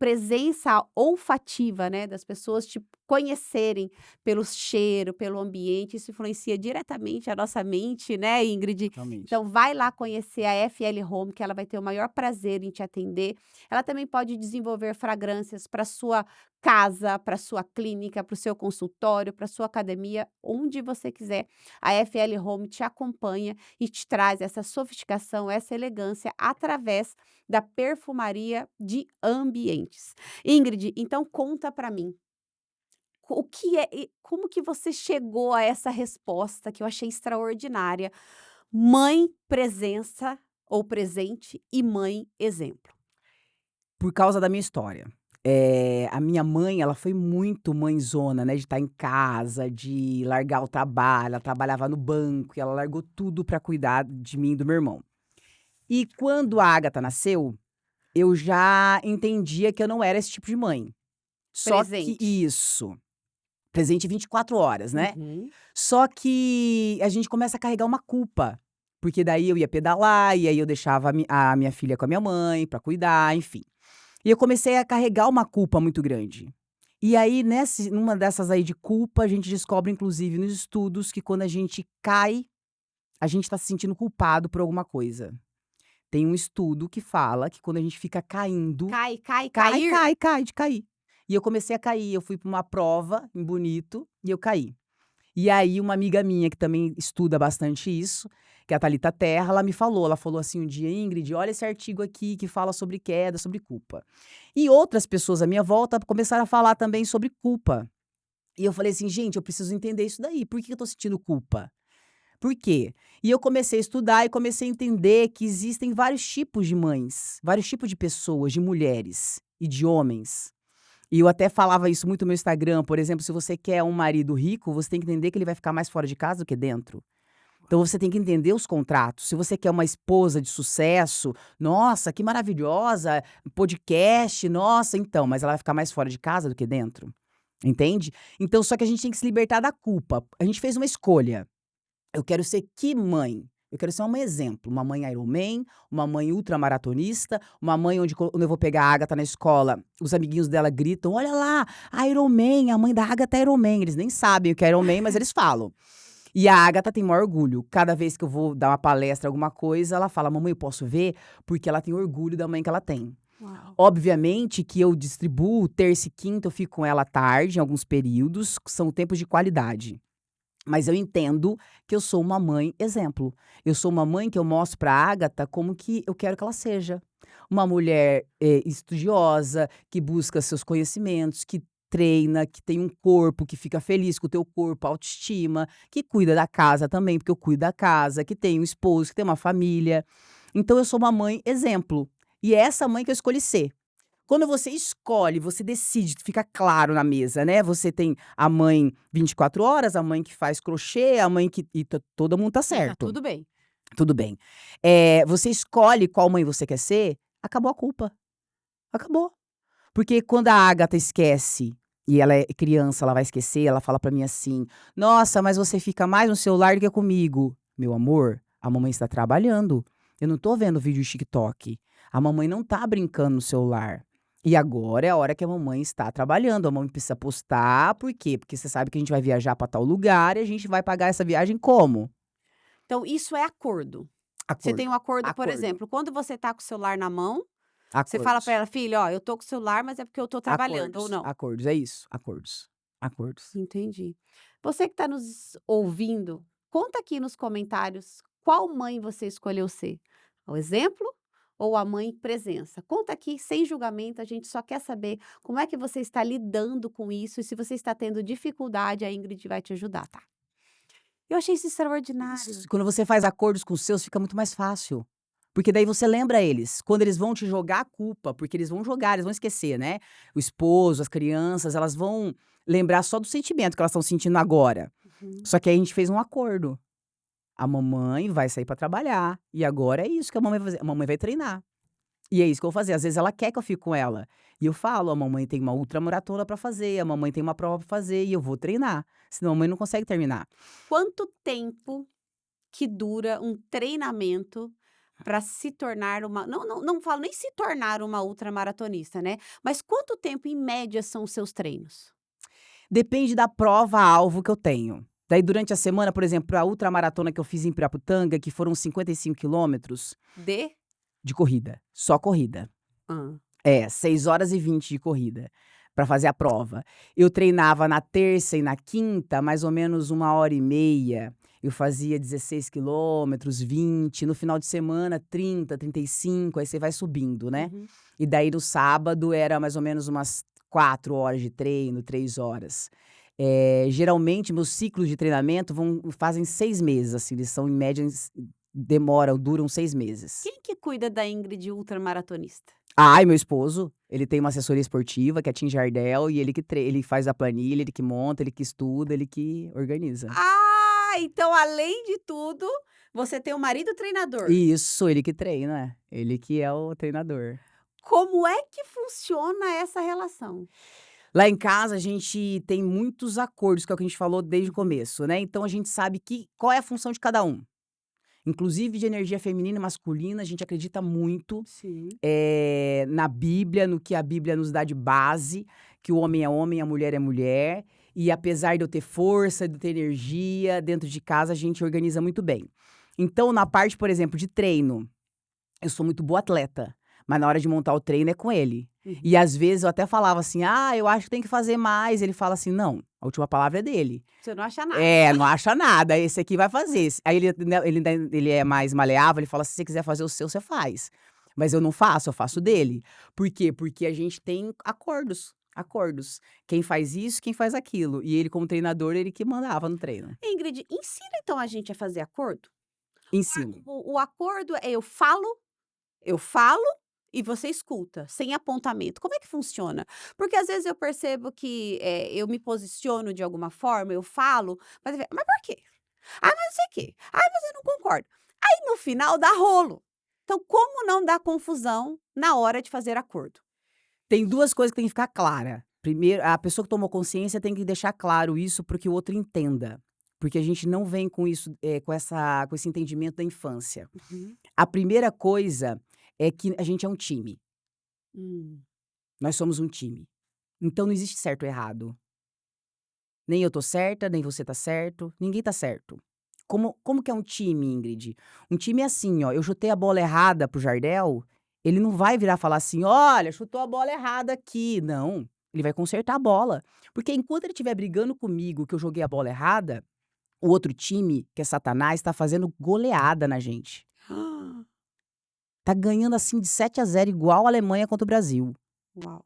presença olfativa, né, das pessoas te conhecerem pelo cheiro, pelo ambiente, isso influencia diretamente a nossa mente, né, Ingrid? Realmente. Então, vai lá conhecer a FL Home, que ela vai ter o maior prazer em te atender. Ela também pode desenvolver fragrâncias para sua casa, para sua clínica, para o seu consultório, para sua academia, onde você quiser. A FL Home te acompanha e te traz essa sofisticação, essa elegância através da perfumaria de ambientes. Ingrid, então conta para mim, o que é e como que você chegou a essa resposta que eu achei extraordinária, mãe presença ou presente e mãe exemplo. Por causa da minha história. A minha mãe, ela foi muito mãezona, né, de estar em casa, de largar o trabalho, ela trabalhava no banco e ela largou tudo pra cuidar de mim e do meu irmão. E quando a Agatha nasceu, eu já entendia que eu não era esse tipo de mãe. Só que Presente. isso, presente 24 horas, né. Uhum. Só que a gente começa a carregar uma culpa, porque daí eu ia pedalar, e aí eu deixava a minha filha com a minha mãe pra cuidar, enfim. E eu comecei a carregar uma culpa muito grande. E aí numa dessas aí de culpa, a gente descobre inclusive nos estudos que quando a gente cai, a gente tá se sentindo culpado por alguma coisa. Tem um estudo que fala que quando a gente fica caindo, Cair? cai, de cair. E eu comecei a cair, eu fui pra uma prova em Bonito e eu caí. E aí uma amiga minha que também estuda bastante isso, que é a Thalita Terra, ela falou assim um dia: "Ingrid, olha esse artigo aqui que fala sobre queda, sobre culpa". E outras pessoas à minha volta começaram a falar também sobre culpa. E eu falei assim: "Gente, eu preciso entender isso daí, por que eu tô sentindo culpa? Por quê?". E eu comecei a estudar e comecei a entender que existem vários tipos de mães, vários tipos de pessoas, de mulheres e de homens. E eu até falava isso muito no meu Instagram, por exemplo, se você quer um marido rico, você tem que entender que ele vai ficar mais fora de casa do que dentro. Então você tem que entender os contratos. Se você quer uma esposa de sucesso, nossa, que maravilhosa, podcast, nossa, então, mas ela vai ficar mais fora de casa do que dentro. Entende? Então, só que a gente tem que se libertar da culpa. A gente fez uma escolha. Eu quero ser que mãe? Eu quero ser uma mãe exemplo, uma mãe Ironman, uma mãe ultramaratonista, uma mãe onde quando eu vou pegar a Agatha na escola, os amiguinhos dela gritam: "Olha lá, a Ironman, a mãe da Agatha é Ironman". Eles nem sabem o que é Ironman, mas eles falam. E a Agatha tem maior orgulho. Cada vez que eu vou dar uma palestra, alguma coisa, ela fala: "Mamãe, eu posso ver?", porque ela tem orgulho da mãe que ela tem. Uau. Obviamente que eu distribuo terça e quinta, eu fico com ela à tarde, em alguns períodos, que são tempos de qualidade. Mas eu entendo que eu sou uma mãe exemplo. Eu sou uma mãe que eu mostro pra Agatha como que eu quero que ela seja. Uma mulher, estudiosa, que busca seus conhecimentos, que treina, que tem um corpo, que fica feliz com o teu corpo, autoestima, que cuida da casa também, porque eu cuido da casa, que tem um esposo, que tem uma família. Então eu sou uma mãe exemplo. E é essa mãe que eu escolhi ser. Quando você escolhe, você decide, fica claro na mesa, né, você tem a mãe 24 horas, a mãe que faz crochê, a mãe que e todo mundo tá E tá certo, tudo bem. tudo bem. Você escolhe qual mãe você quer ser, acabou a culpa, acabou. Porque quando a Agatha esquece, e ela é criança, ela vai esquecer, ela fala pra mim assim: "Nossa, mas você fica mais no celular do que comigo". Meu amor, a mamãe está trabalhando, eu não tô vendo vídeo de TikTok, a mamãe não tá brincando no celular. E agora é a hora que a mamãe está trabalhando, a mamãe precisa postar, por quê? Porque você sabe que a gente vai viajar pra tal lugar e a gente vai pagar essa viagem como? Então isso é acordo. Você tem Acordo, um acordo, por acordo, exemplo, quando você tá com o celular na mão, você fala pra acordos, ela: "Filha, ó, eu tô com o celular, mas é porque eu tô trabalhando", ou acordos, não? acordos, é isso, acordos, acordos. Entendi. Você que está nos ouvindo, conta aqui nos comentários qual mãe você escolheu ser. O exemplo ou a mãe presença? Conta aqui sem julgamento, a gente só quer saber como é que você está lidando com isso e se você está tendo dificuldade, a Ingrid vai te ajudar, tá? Eu achei isso extraordinário. Isso, quando você faz acordos com os seus, fica muito mais fácil. Porque daí você lembra eles, quando eles vão te jogar a culpa, porque eles vão jogar, eles vão esquecer, né. O esposo, as crianças, elas vão lembrar só do sentimento que elas estão sentindo agora. Uhum. Só que aí a gente fez um acordo. A mamãe vai sair pra trabalhar, e agora é isso que a mamãe vai fazer, a mamãe vai treinar. E é isso que eu vou fazer, às vezes ela quer que eu fique com ela, e eu falo: "A mamãe tem uma ultramaratona pra fazer, a mamãe tem uma prova pra fazer e eu vou treinar, senão a mamãe não consegue terminar". Quanto tempo que dura um treinamento para se tornar uma não falo nem se tornar uma ultramaratonista, né, mas quanto tempo em média são os seus treinos? Depende da prova-alvo que eu tenho. Daí durante a semana, por exemplo, a ultramaratona que eu fiz em Piraputanga, que foram 55 quilômetros De de corrida, só corrida. hã. 6 horas e 20 de corrida, pra fazer a prova. Eu treinava na terça e na quinta, mais ou menos 1 hora e meia. Eu fazia 16 quilômetros, 20, no final de semana 30, 35, aí você vai subindo, né. Uhum. E daí no sábado era mais ou menos umas 4 horas de treino, 3 horas. Geralmente meus ciclos de treinamento fazem 6 meses, assim, eles são em média duram 6 meses. Quem que cuida da Ingrid ultramaratonista? Ai, meu esposo, ele tem uma assessoria esportiva que é a Tim Jardel e ele faz a planilha, ele que monta, ele que estuda, ele que organiza. Ah, então além de tudo, você tem um marido treinador. Isso, ele que treina, ele que é o treinador. Como é que funciona essa relação? Lá em casa a gente tem muitos acordos, que é o que a gente falou desde o Uhum. começo, né, então a gente sabe qual é a função de cada um. Inclusive de energia feminina e masculina, a gente acredita muito, Sim. na Bíblia, no que a Bíblia nos dá de base, que o homem é homem, a mulher é mulher, e apesar de eu ter força, de eu ter energia, dentro de casa a gente organiza muito bem. Então na parte, por exemplo, de treino, eu sou muito boa atleta, mas na hora de montar o treino é com ele. Uhum. E às vezes eu até falava assim: "Ah, eu acho que tem que fazer mais", ele fala assim: "Não, a última palavra é dele". Você não acha nada. É, não acha nada, esse aqui vai fazer. Aí ele é mais maleável, ele fala: "Se você quiser fazer o seu, você faz". Mas eu não faço, eu faço dele. Por quê? Porque a gente tem acordos, acordos. Quem faz isso, quem faz aquilo. E ele como treinador, ele que mandava no treino. Ingrid, ensina então a gente a fazer acordo. Ensino. O acordo é eu falo, E você escuta, sem apontamento. Como é que funciona? Porque às vezes eu percebo que, eu me posiciono de alguma forma, eu falo, mas por quê? Ah, mas não sei o quê. Ah, mas eu não concordo. Aí no final dá rolo. Então como não dar confusão na hora de fazer acordo? Tem 2 coisas que tem que ficar clara. Primeiro, a pessoa que tomou consciência tem que deixar claro isso para que o outro entenda, porque a gente não vem com isso, com esse entendimento da infância. Uhum. A primeira coisa é que a gente é um time, Hum. nós somos um time. Então não existe certo ou errado. Nem eu tô certa, nem você tá certo, ninguém tá certo. Como que é um time, Ingrid? Um time é assim, ó, eu chutei a bola errada para o Jardel, ele não vai virar e falar assim: "Olha, chutou a bola errada aqui", não, ele vai consertar a bola. Porque enquanto ele estiver brigando comigo que eu joguei a bola errada, o outro time, que é Satanás, tá fazendo goleada na gente. Tá ganhando, assim, de 7-0 igual a Alemanha contra o Brasil. Uau.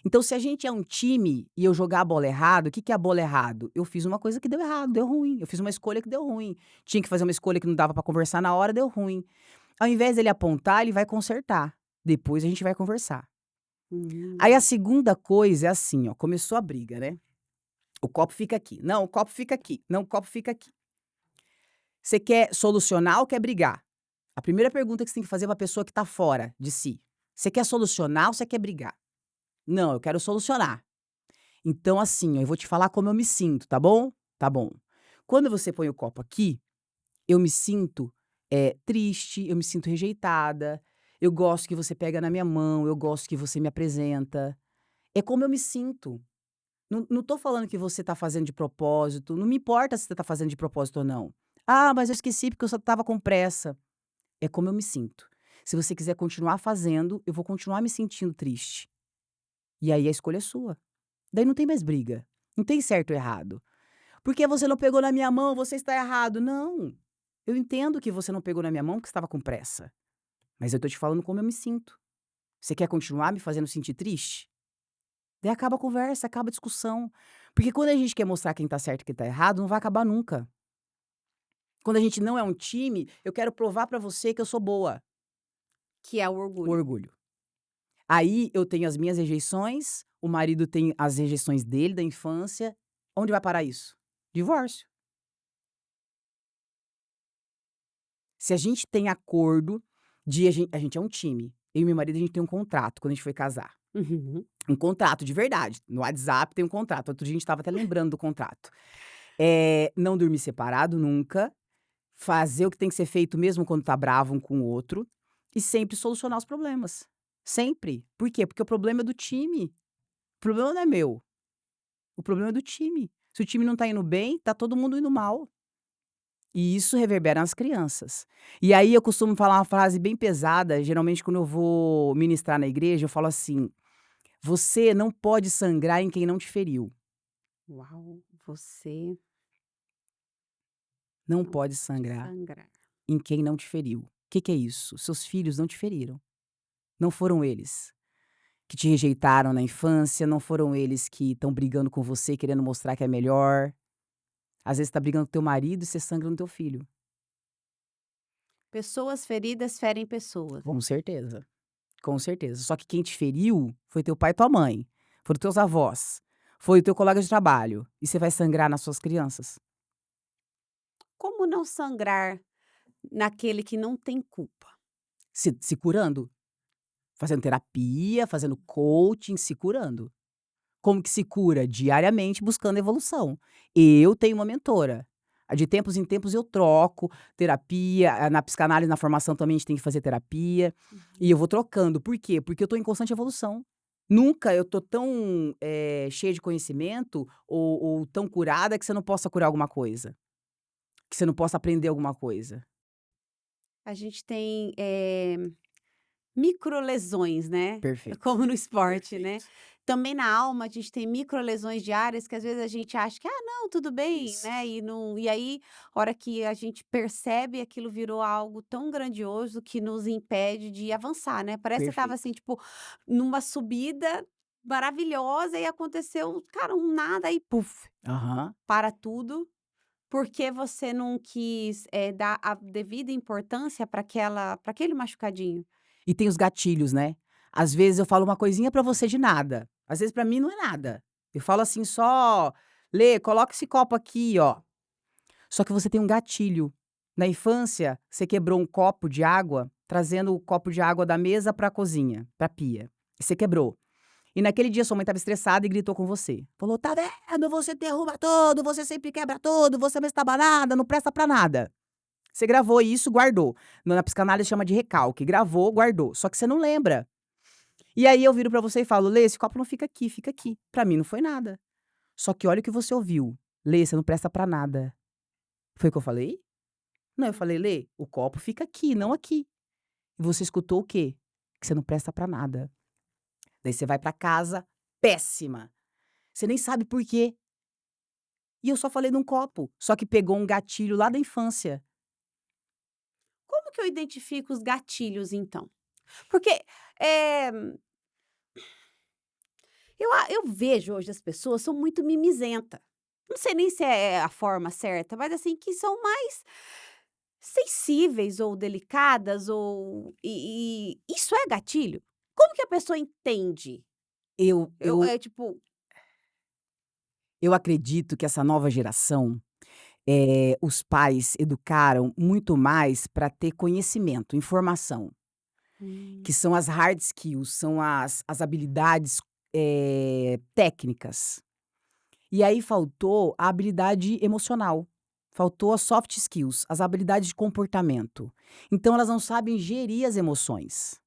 Então, se a gente é um time e eu jogar a bola errado, o que que é a bola errado? Eu fiz uma coisa que deu errado, deu ruim. Eu fiz uma escolha que deu ruim. Tinha que fazer uma escolha que não dava pra conversar na hora, deu ruim. Ao invés dele apontar, ele vai consertar. Depois a gente vai conversar. Aí a Hum. segunda coisa é assim, ó, começou a briga, né? O copo fica aqui. Não, o copo fica aqui. Não, o copo fica aqui. Você quer solucionar ou quer brigar? A primeira pergunta que você tem que fazer pra pessoa que tá fora de si. Você quer solucionar ou você quer brigar? Não, eu quero solucionar. Então, assim, ó, eu vou te falar como eu me sinto, tá bom? Tá bom. Quando você põe o copo aqui, eu me sinto, triste, eu me sinto rejeitada, eu gosto que você pega na minha mão, eu gosto que você me apresenta. É como eu me sinto. Não tô falando que você tá fazendo de propósito, não me importa se você tá fazendo de propósito ou não. "Ah, mas eu esqueci porque eu só estava com pressa". É como eu me sinto. Se você quiser continuar fazendo, eu vou continuar me sentindo triste. E aí a escolha é sua. Daí não tem mais briga. Não tem certo ou errado. "Porque você não pegou na minha mão, você está errado". Não, eu entendo que você não pegou na minha mão porque estava com pressa, mas eu tô te falando como eu me sinto. Você quer continuar me fazendo sentir triste? Daí acaba a conversa, acaba a discussão. Porque quando a gente quer mostrar quem tá certo e quem tá errado, não vai acabar nunca. Quando a gente não é um time, eu quero provar pra você que eu sou boa. Que é o O orgulho. orgulho. Aí eu tenho as minhas rejeições, o marido tem as rejeições dele da infância. Onde vai parar isso? Divórcio. Se a gente tem acordo de a gente é um time. Eu e meu marido, a gente tem um contrato quando a gente foi casar. Uhum. Um contrato de verdade. No WhatsApp tem um contrato. Outro dia a gente estava até lembrando do contrato. Não dormir separado nunca, fazer o que tem que ser feito mesmo quando tá bravo um com o outro e sempre solucionar os problemas. Sempre. Por quê? Porque o problema é do time. O problema não é meu. O problema é do time. Se o time não tá indo bem, tá todo mundo indo mal. E isso reverbera nas crianças. E aí eu costumo falar uma frase bem pesada, geralmente quando eu vou ministrar na igreja, eu falo assim: "Você não pode sangrar em quem não te feriu. Uau, você Não não pode pode sangrar sangrar. em quem não te feriu". O que é isso? Seus filhos não te feriram. Não foram eles que te rejeitaram na infância, não foram eles que estão brigando com você, querendo mostrar que é melhor. Às vezes tá brigando com teu marido e você sangra no teu filho. Pessoas feridas ferem pessoas. Com certeza. Com certeza. Só que quem te feriu foi teu pai e tua mãe, foram teus avós, foi o teu colega de trabalho. E você vai sangrar nas suas crianças? Como não sangrar naquele que não tem culpa? Se curando, fazendo terapia, fazendo coaching, se curando. Como que se cura? Diariamente buscando evolução. Eu tenho uma mentora. De tempos em tempos eu troco terapia, na psicanálise, na formação também a gente tem que fazer terapia, e eu vou trocando. Por quê? Porque eu tô em constante evolução. Nunca eu tô tão, cheia de conhecimento ou tão curada que você não possa curar alguma coisa, que você não possa aprender alguma coisa. A gente tem, microlesões, né, Perfeito, como no esporte, né. perfeito. Também na alma a gente tem microlesões diárias que às vezes a gente acha que: "Ah não, tudo bem", Isso, né, e aí, hora que a gente percebe, aquilo virou algo tão grandioso que nos impede de avançar, né. Parece que você estava perfeito. assim, tipo, numa subida maravilhosa e aconteceu, cara, um nada aí puf, Aham, para tudo, porque você não quis, dar a devida importância para aquele machucadinho. E tem os gatilhos, né. Às vezes eu falo uma coisinha pra você de nada, às vezes pra mim não é nada. Eu falo assim só: "Lê, coloca esse copo aqui, ó". Só que você tem um gatilho. Na infância, você quebrou um copo de água, trazendo o copo de água da mesa pra cozinha, pra pia. E você quebrou. E naquele dia sua mãe estava estressada e gritou com você. Falou: "Tá vendo, você derruba tudo, você sempre quebra tudo, você é uma estabanada, não presta pra nada". Você gravou isso, guardou. Na psicanálise chama de recalque, gravou, guardou, só que você não lembra. E aí eu viro pra você e falo: "Lê, esse copo não fica aqui, fica aqui". Pra mim não foi nada. Só que olha o que você ouviu: "Lê, você não presta pra nada". Foi o que eu falei? Não, eu falei: "Lê, o copo fica aqui, não aqui". E você escutou o quê? Que você não presta pra nada. Daí você vai pra casa péssima, você nem sabe por quê. E eu só falei num copo, só que pegou um gatilho lá da infância. Como que eu identifico os gatilhos, então? Porque, eh, eu vejo hoje as pessoas são muito mimizenta. Não sei nem se é a forma certa, mas assim, que são mais sensíveis ou delicadas e isso é gatilho? Como que a pessoa entende? Eu Eu eu é tipo eu acredito que essa nova geração, os pais educaram muito mais para ter conhecimento, informação, hum, que são as hard skills, são as habilidades, técnicas. E aí faltou a habilidade emocional, faltou as soft skills, as habilidades de comportamento. Então elas não sabem gerir as emoções.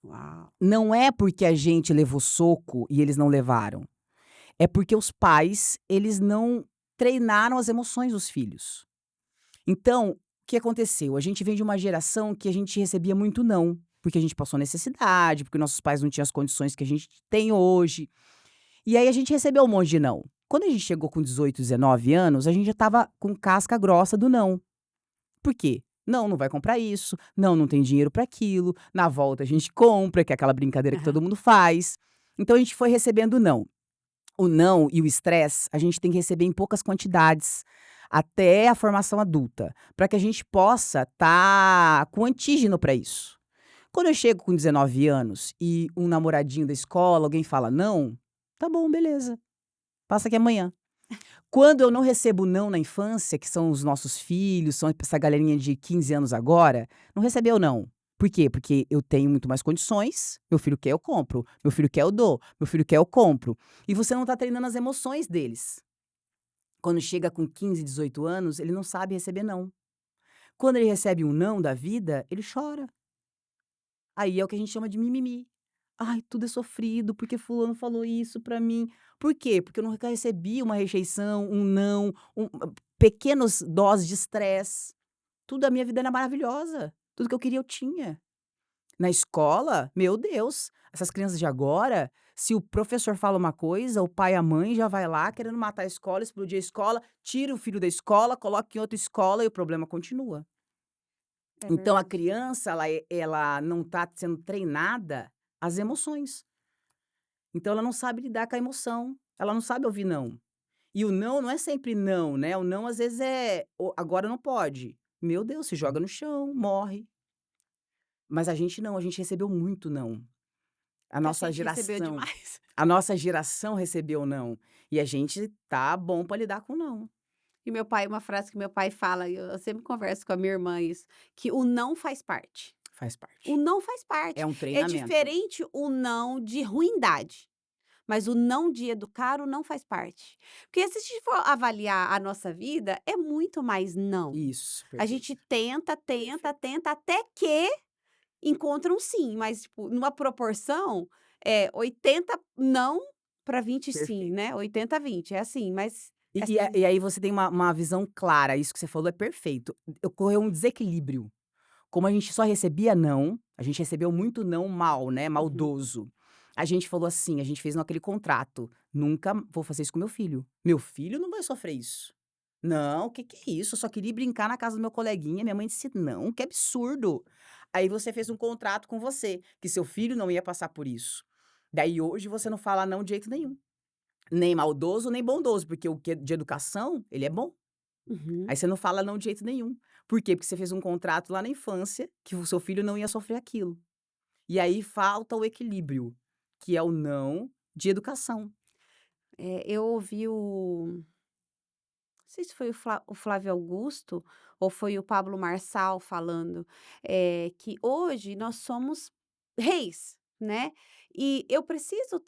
uau. Não é porque a gente levou soco e eles não levaram, é porque os pais, eles não treinaram as emoções dos filhos. Então, o que aconteceu? A gente vem de uma geração que a gente recebia muito não, porque a gente passou necessidade, porque nossos pais não tinham as condições que a gente tem hoje. E aí a gente recebeu um monte de não. Quando a gente chegou com 18, 19 anos, a gente já estava com casca grossa do não. Por quê? Não, não vai comprar isso. Não, não tem dinheiro para aquilo. Na volta a gente compra, que é aquela brincadeira que todo mundo faz. Então a gente foi recebendo não. O não e o estresse, a gente tem que receber em poucas quantidades, até a formação adulta, para que a gente possa estar com antígeno para isso. Quando eu chego com 19 anos e um namoradinho da escola, alguém fala não, tá bom, beleza, passa aqui amanhã. Quando eu não recebo não na infância, que são os nossos filhos, são essa galerinha de 15 anos agora, não recebeu não. Por quê? Porque eu tenho muito mais condições, meu filho quer, eu compro, meu filho quer, eu dou, meu filho quer, eu compro. E você não tá treinando as emoções deles. Quando chega com 15, 18 anos, ele não sabe receber não. Quando ele recebe um não da vida, ele chora. Aí é o que a gente chama de mimimi. "Ai, tudo é sofrido, porque fulano falou isso pra mim". Por quê? Porque eu nunca recebi uma rejeição, um não, pequenos doses de estresse. Tudo a minha vida era maravilhosa, tudo que eu queria eu tinha. Na escola, meu Deus, essas crianças de agora, se o professor fala uma coisa, o pai e a mãe já vai lá querendo matar a escola, explodir a escola, tira o filho da escola, coloca em outra escola e o problema continua. É Então a verdade. criança ela não está sendo treinada as emoções. Então ela não sabe lidar com a emoção, ela não sabe ouvir não. E o não é sempre não, né, o não às vezes é: "O agora não pode". Meu Deus, se joga no chão, morre. Mas a gente não, a gente recebeu muito não. A Que a nossa gente recebeu geração demais. a nossa geração recebeu não. E a gente tá bom pra lidar com não. E meu pai uma frase que meu pai fala, e eu sempre converso com a minha irmã isso, que o não faz parte. Faz O parte. não faz É parte. um É treinamento. diferente o não de ruindade, mas o não de educar, o não faz parte. Porque se a gente for avaliar a nossa vida, é muito mais não. Isso, A gente perfeito. tenta, tenta, Perfeito. tenta, até que encontra um sim, mas, tipo, numa proporção, 80 não para 20 sim, Perfeito. né, 80-20, é assim, mas E aí você tem uma visão clara, isso que você falou é perfeito. Ocorreu um desequilíbrio. Como a gente só recebia não, a gente recebeu muito não mal, né, uhum. maldoso. A gente falou assim, a gente fez naquele contrato: "Nunca vou fazer isso com meu filho. Meu filho não vai sofrer isso. Não, o que que é isso? Eu só queria brincar na casa do meu coleguinha, minha mãe disse: 'Não, que absurdo'". Aí você fez um contrato com você, que seu filho não ia passar por isso. Daí hoje você não fala não de jeito nenhum. Nem maldoso, nem bondoso, porque o que é de educação, ele é bom. Uhum. Aí você não fala não de jeito nenhum. Por quê? Porque você fez um contrato lá na infância, que o seu filho não ia sofrer aquilo. E aí falta o equilíbrio, que é o não de educação. Eu ouvi não sei se foi o Flávio Augusto ou foi o Pablo Marçal falando, que hoje nós somos reis, né, e eu preciso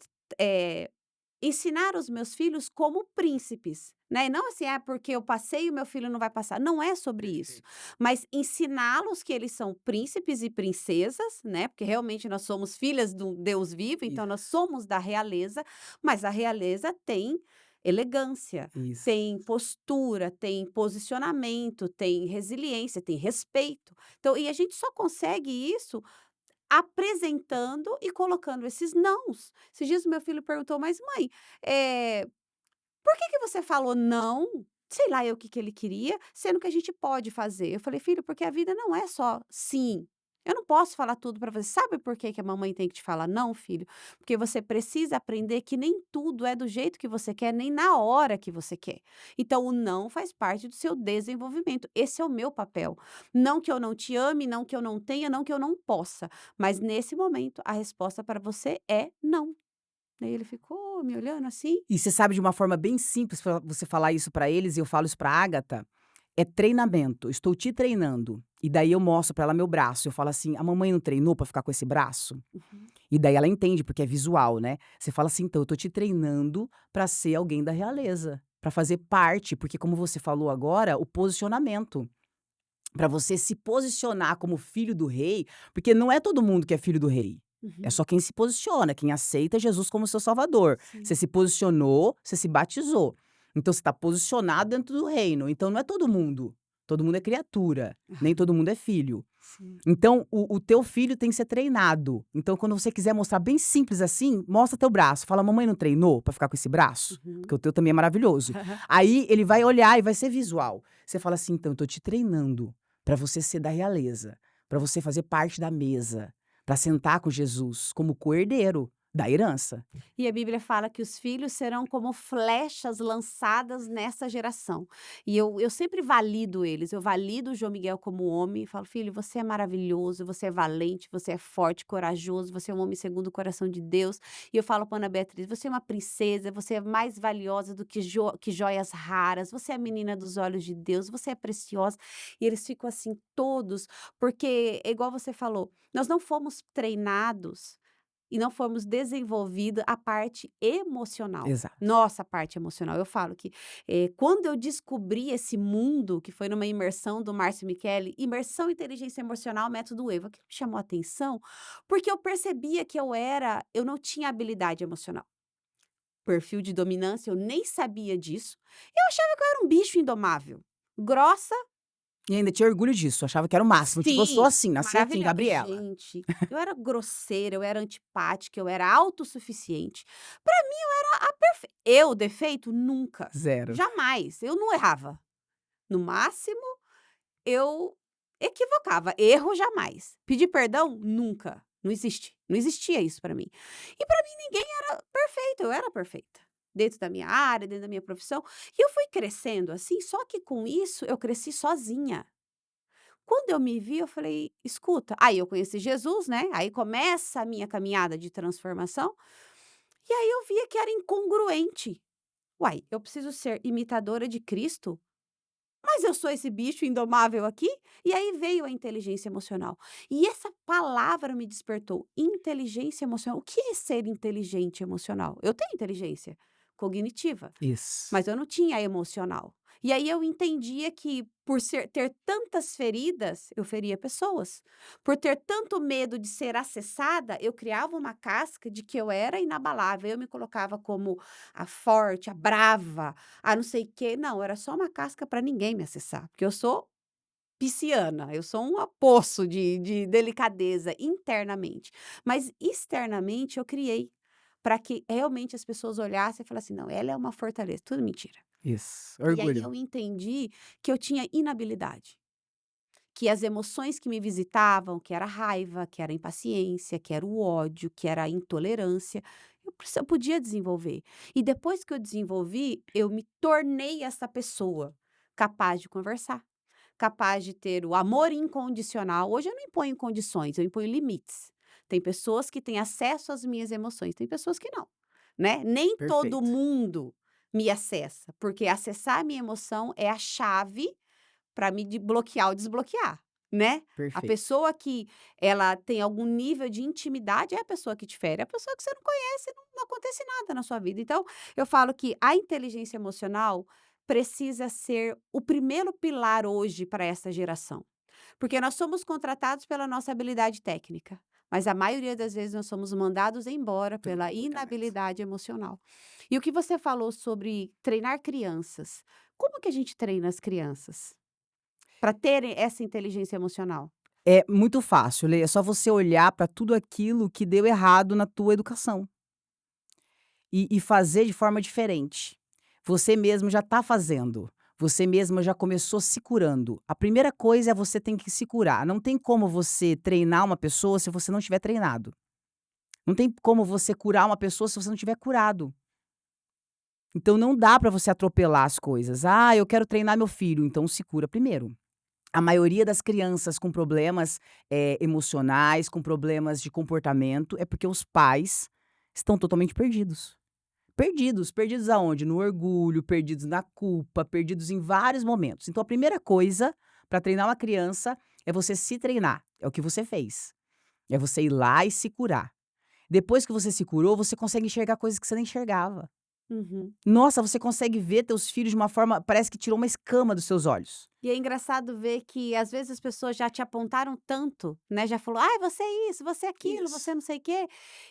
ensinar os meus filhos como príncipes, né, e não assim: "Ah, porque eu passei o meu filho não vai passar", não é sobre isso, Perfeito. mas ensiná-los que eles são príncipes e princesas, né, porque realmente nós somos filhas de um Deus vivo, então Isso, nós somos da realeza, mas a realeza tem elegância, isso. tem postura, tem posicionamento, tem resiliência, tem respeito. Então e a gente só consegue isso apresentando e colocando esses nãos. Esses dias o meu filho perguntou: "Mas mãe, eh, por que que você falou não?" Sei lá eu o que que ele queria, sendo que a gente pode fazer. Eu falei: "Filho, porque a vida não é só sim. Eu não posso falar tudo para você. Sabe por que que a mamãe tem que te falar não, filho? Porque você precisa aprender que nem tudo é do jeito que você quer, nem na hora que você quer. Então o não faz parte do seu desenvolvimento. Esse é o meu papel. Não que eu não te ame, não que eu não tenha, não que eu não possa, mas nesse momento a resposta para você é não." Daí ele ficou me olhando assim. E você sabe de uma forma bem simples pra você falar isso pra eles, e eu falo isso pra Agatha, é treinamento, estou te treinando. E daí eu mostro pra ela meu braço, eu falo assim: "A mamãe não treinou pra ficar com esse braço?" Uhum. E daí ela entende, porque é visual, né. Você fala assim: "Então, eu tô te treinando pra ser alguém da realeza, pra fazer parte", porque como você falou agora, o posicionamento, pra você se posicionar como filho do rei, porque não é todo mundo que é filho do rei, é Uhum. só quem se posiciona, quem aceita Jesus como seu salvador. Você Sim. se posicionou, você se batizou, então você tá posicionado dentro do reino, então não é todo mundo é criatura, nem Aham. todo mundo é filho. Sim. Então, o teu filho tem que ser treinado. Então, quando você quiser mostrar bem simples assim, mostra teu braço. Fala: "Mamãe não treinou pra ficar com esse braço?" Porque Uhum. o teu também é maravilhoso. Aí ele vai olhar e vai ser visual. Você fala assim: "Então, eu tô te treinando pra você ser da realeza, pra você fazer parte da mesa, pra sentar com Jesus como co-herdeiro da herança." E a Bíblia fala que os filhos serão como flechas lançadas nessa geração. E eu sempre valido eles, eu valido o João Miguel como homem, falo: "Filho, você é maravilhoso, você é valente, você é forte, corajoso, você é um homem segundo o coração de Deus." E eu falo para Ana Beatriz: "Você é uma princesa, você é mais valiosa do que joias raras, você é a menina dos olhos de Deus, você é preciosa." E eles ficam assim todos, porque é igual você falou, nós não fomos treinados e não formos desenvolvida a parte emocional. Exato. Nossa parte emocional. Eu falo que, quando eu descobri esse mundo, que foi numa imersão do Márcio Micheli, imersão inteligência emocional, método EVA, aquilo me chamou a atenção, porque eu percebia que eu não tinha habilidade emocional. Perfil de dominância, eu nem sabia disso. Eu achava que eu era um bicho indomável, grossa. E ainda tinha orgulho disso, achava que era o máximo, tipo: "Eu sou Sim, assim, nasci assim, maravilhosa. Gabriela." Gente, eu era grosseira, eu era antipática, eu era autossuficiente. Pra mim eu era a eu defeito nunca, Zero. jamais, eu não errava. No máximo, eu equivocava, erro jamais. Pedir perdão, nunca, não existe, não existia isso pra mim. E pra mim ninguém era perfeito, eu era perfeita. Dentro da minha área, dentro da minha profissão, e eu fui crescendo assim, só que com isso eu cresci sozinha. Quando eu me vi, eu falei: "Escuta", aí eu conheci Jesus, né, aí começa a minha caminhada de transformação, e aí eu via que era incongruente. "Uai, eu preciso ser imitadora de Cristo, mas eu sou esse bicho indomável aqui?" E aí veio a inteligência emocional. E essa palavra me despertou, inteligência emocional. O que é ser inteligente emocional? Eu tenho inteligência cognitiva. Isso. Mas eu não tinha emocional. E aí eu entendia que ter tantas feridas, eu feria pessoas. Por ter tanto medo de ser acessada, eu criava uma casca de que eu era inabalável. Eu me colocava como a forte, a brava, a não sei o quê. Não, era só uma casca para ninguém me acessar, porque eu sou pisciana, eu sou um poço de delicadeza internamente. Mas externamente eu criei, para que realmente as pessoas olhassem e falassem: "Não, ela é uma fortaleza", tudo mentira. Isso, E aí orgulho. eu entendi que eu tinha inabilidade, que as emoções que me visitavam, que era a raiva, que era a impaciência, que era o ódio, que era a intolerância, eu podia desenvolver. E depois que eu desenvolvi, eu me tornei essa pessoa capaz de conversar, capaz de ter o amor incondicional. Hoje eu não imponho condições, eu imponho limites. Tem pessoas que têm acesso às minhas emoções, tem pessoas que não, né. Nem todo Perfeito, mundo me acessa, porque acessar a minha emoção é a chave para me de bloquear ou desbloquear, né. A perfeito. pessoa que ela tem algum nível de intimidade é a pessoa que te fere, a pessoa que você não conhece, não acontece nada na sua vida. Então, eu falo que a inteligência emocional precisa ser o primeiro pilar hoje para essa geração, porque nós somos contratados pela nossa habilidade técnica, mas a maioria das vezes nós somos mandados embora pela Exato. inabilidade emocional. E o que você falou sobre treinar crianças, como que a gente treina as crianças? Para terem essa inteligência emocional. É muito fácil, Lê, é só você olhar para tudo aquilo que deu errado na tua educação e fazer de forma diferente. Você mesmo já está fazendo, você mesma já começou se curando. A primeira coisa é você tem que se curar, não tem como você treinar uma pessoa se você não tiver treinado. Não tem como você curar uma pessoa se você não tiver curado. Então não dá para você atropelar as coisas. "Ah, eu quero treinar meu filho", então se cura primeiro. A maioria das crianças com problemas, emocionais, com problemas de comportamento, é porque os pais estão totalmente perdidos. Perdidos, perdidos aonde? No orgulho, perdidos na culpa, perdidos em vários momentos. Então a primeira coisa para treinar uma criança é você se treinar, é o que você fez. É você ir lá e se curar. Depois que você se curou, você consegue enxergar coisas que você não enxergava. Uhum. Nossa, você consegue ver teus filhos de uma forma parece que tirou uma escama dos seus olhos. E é engraçado ver que às vezes as pessoas já te apontaram tanto, né, já falou: "Ai, você é isso, você é aquilo, Isso. você não sei o quê",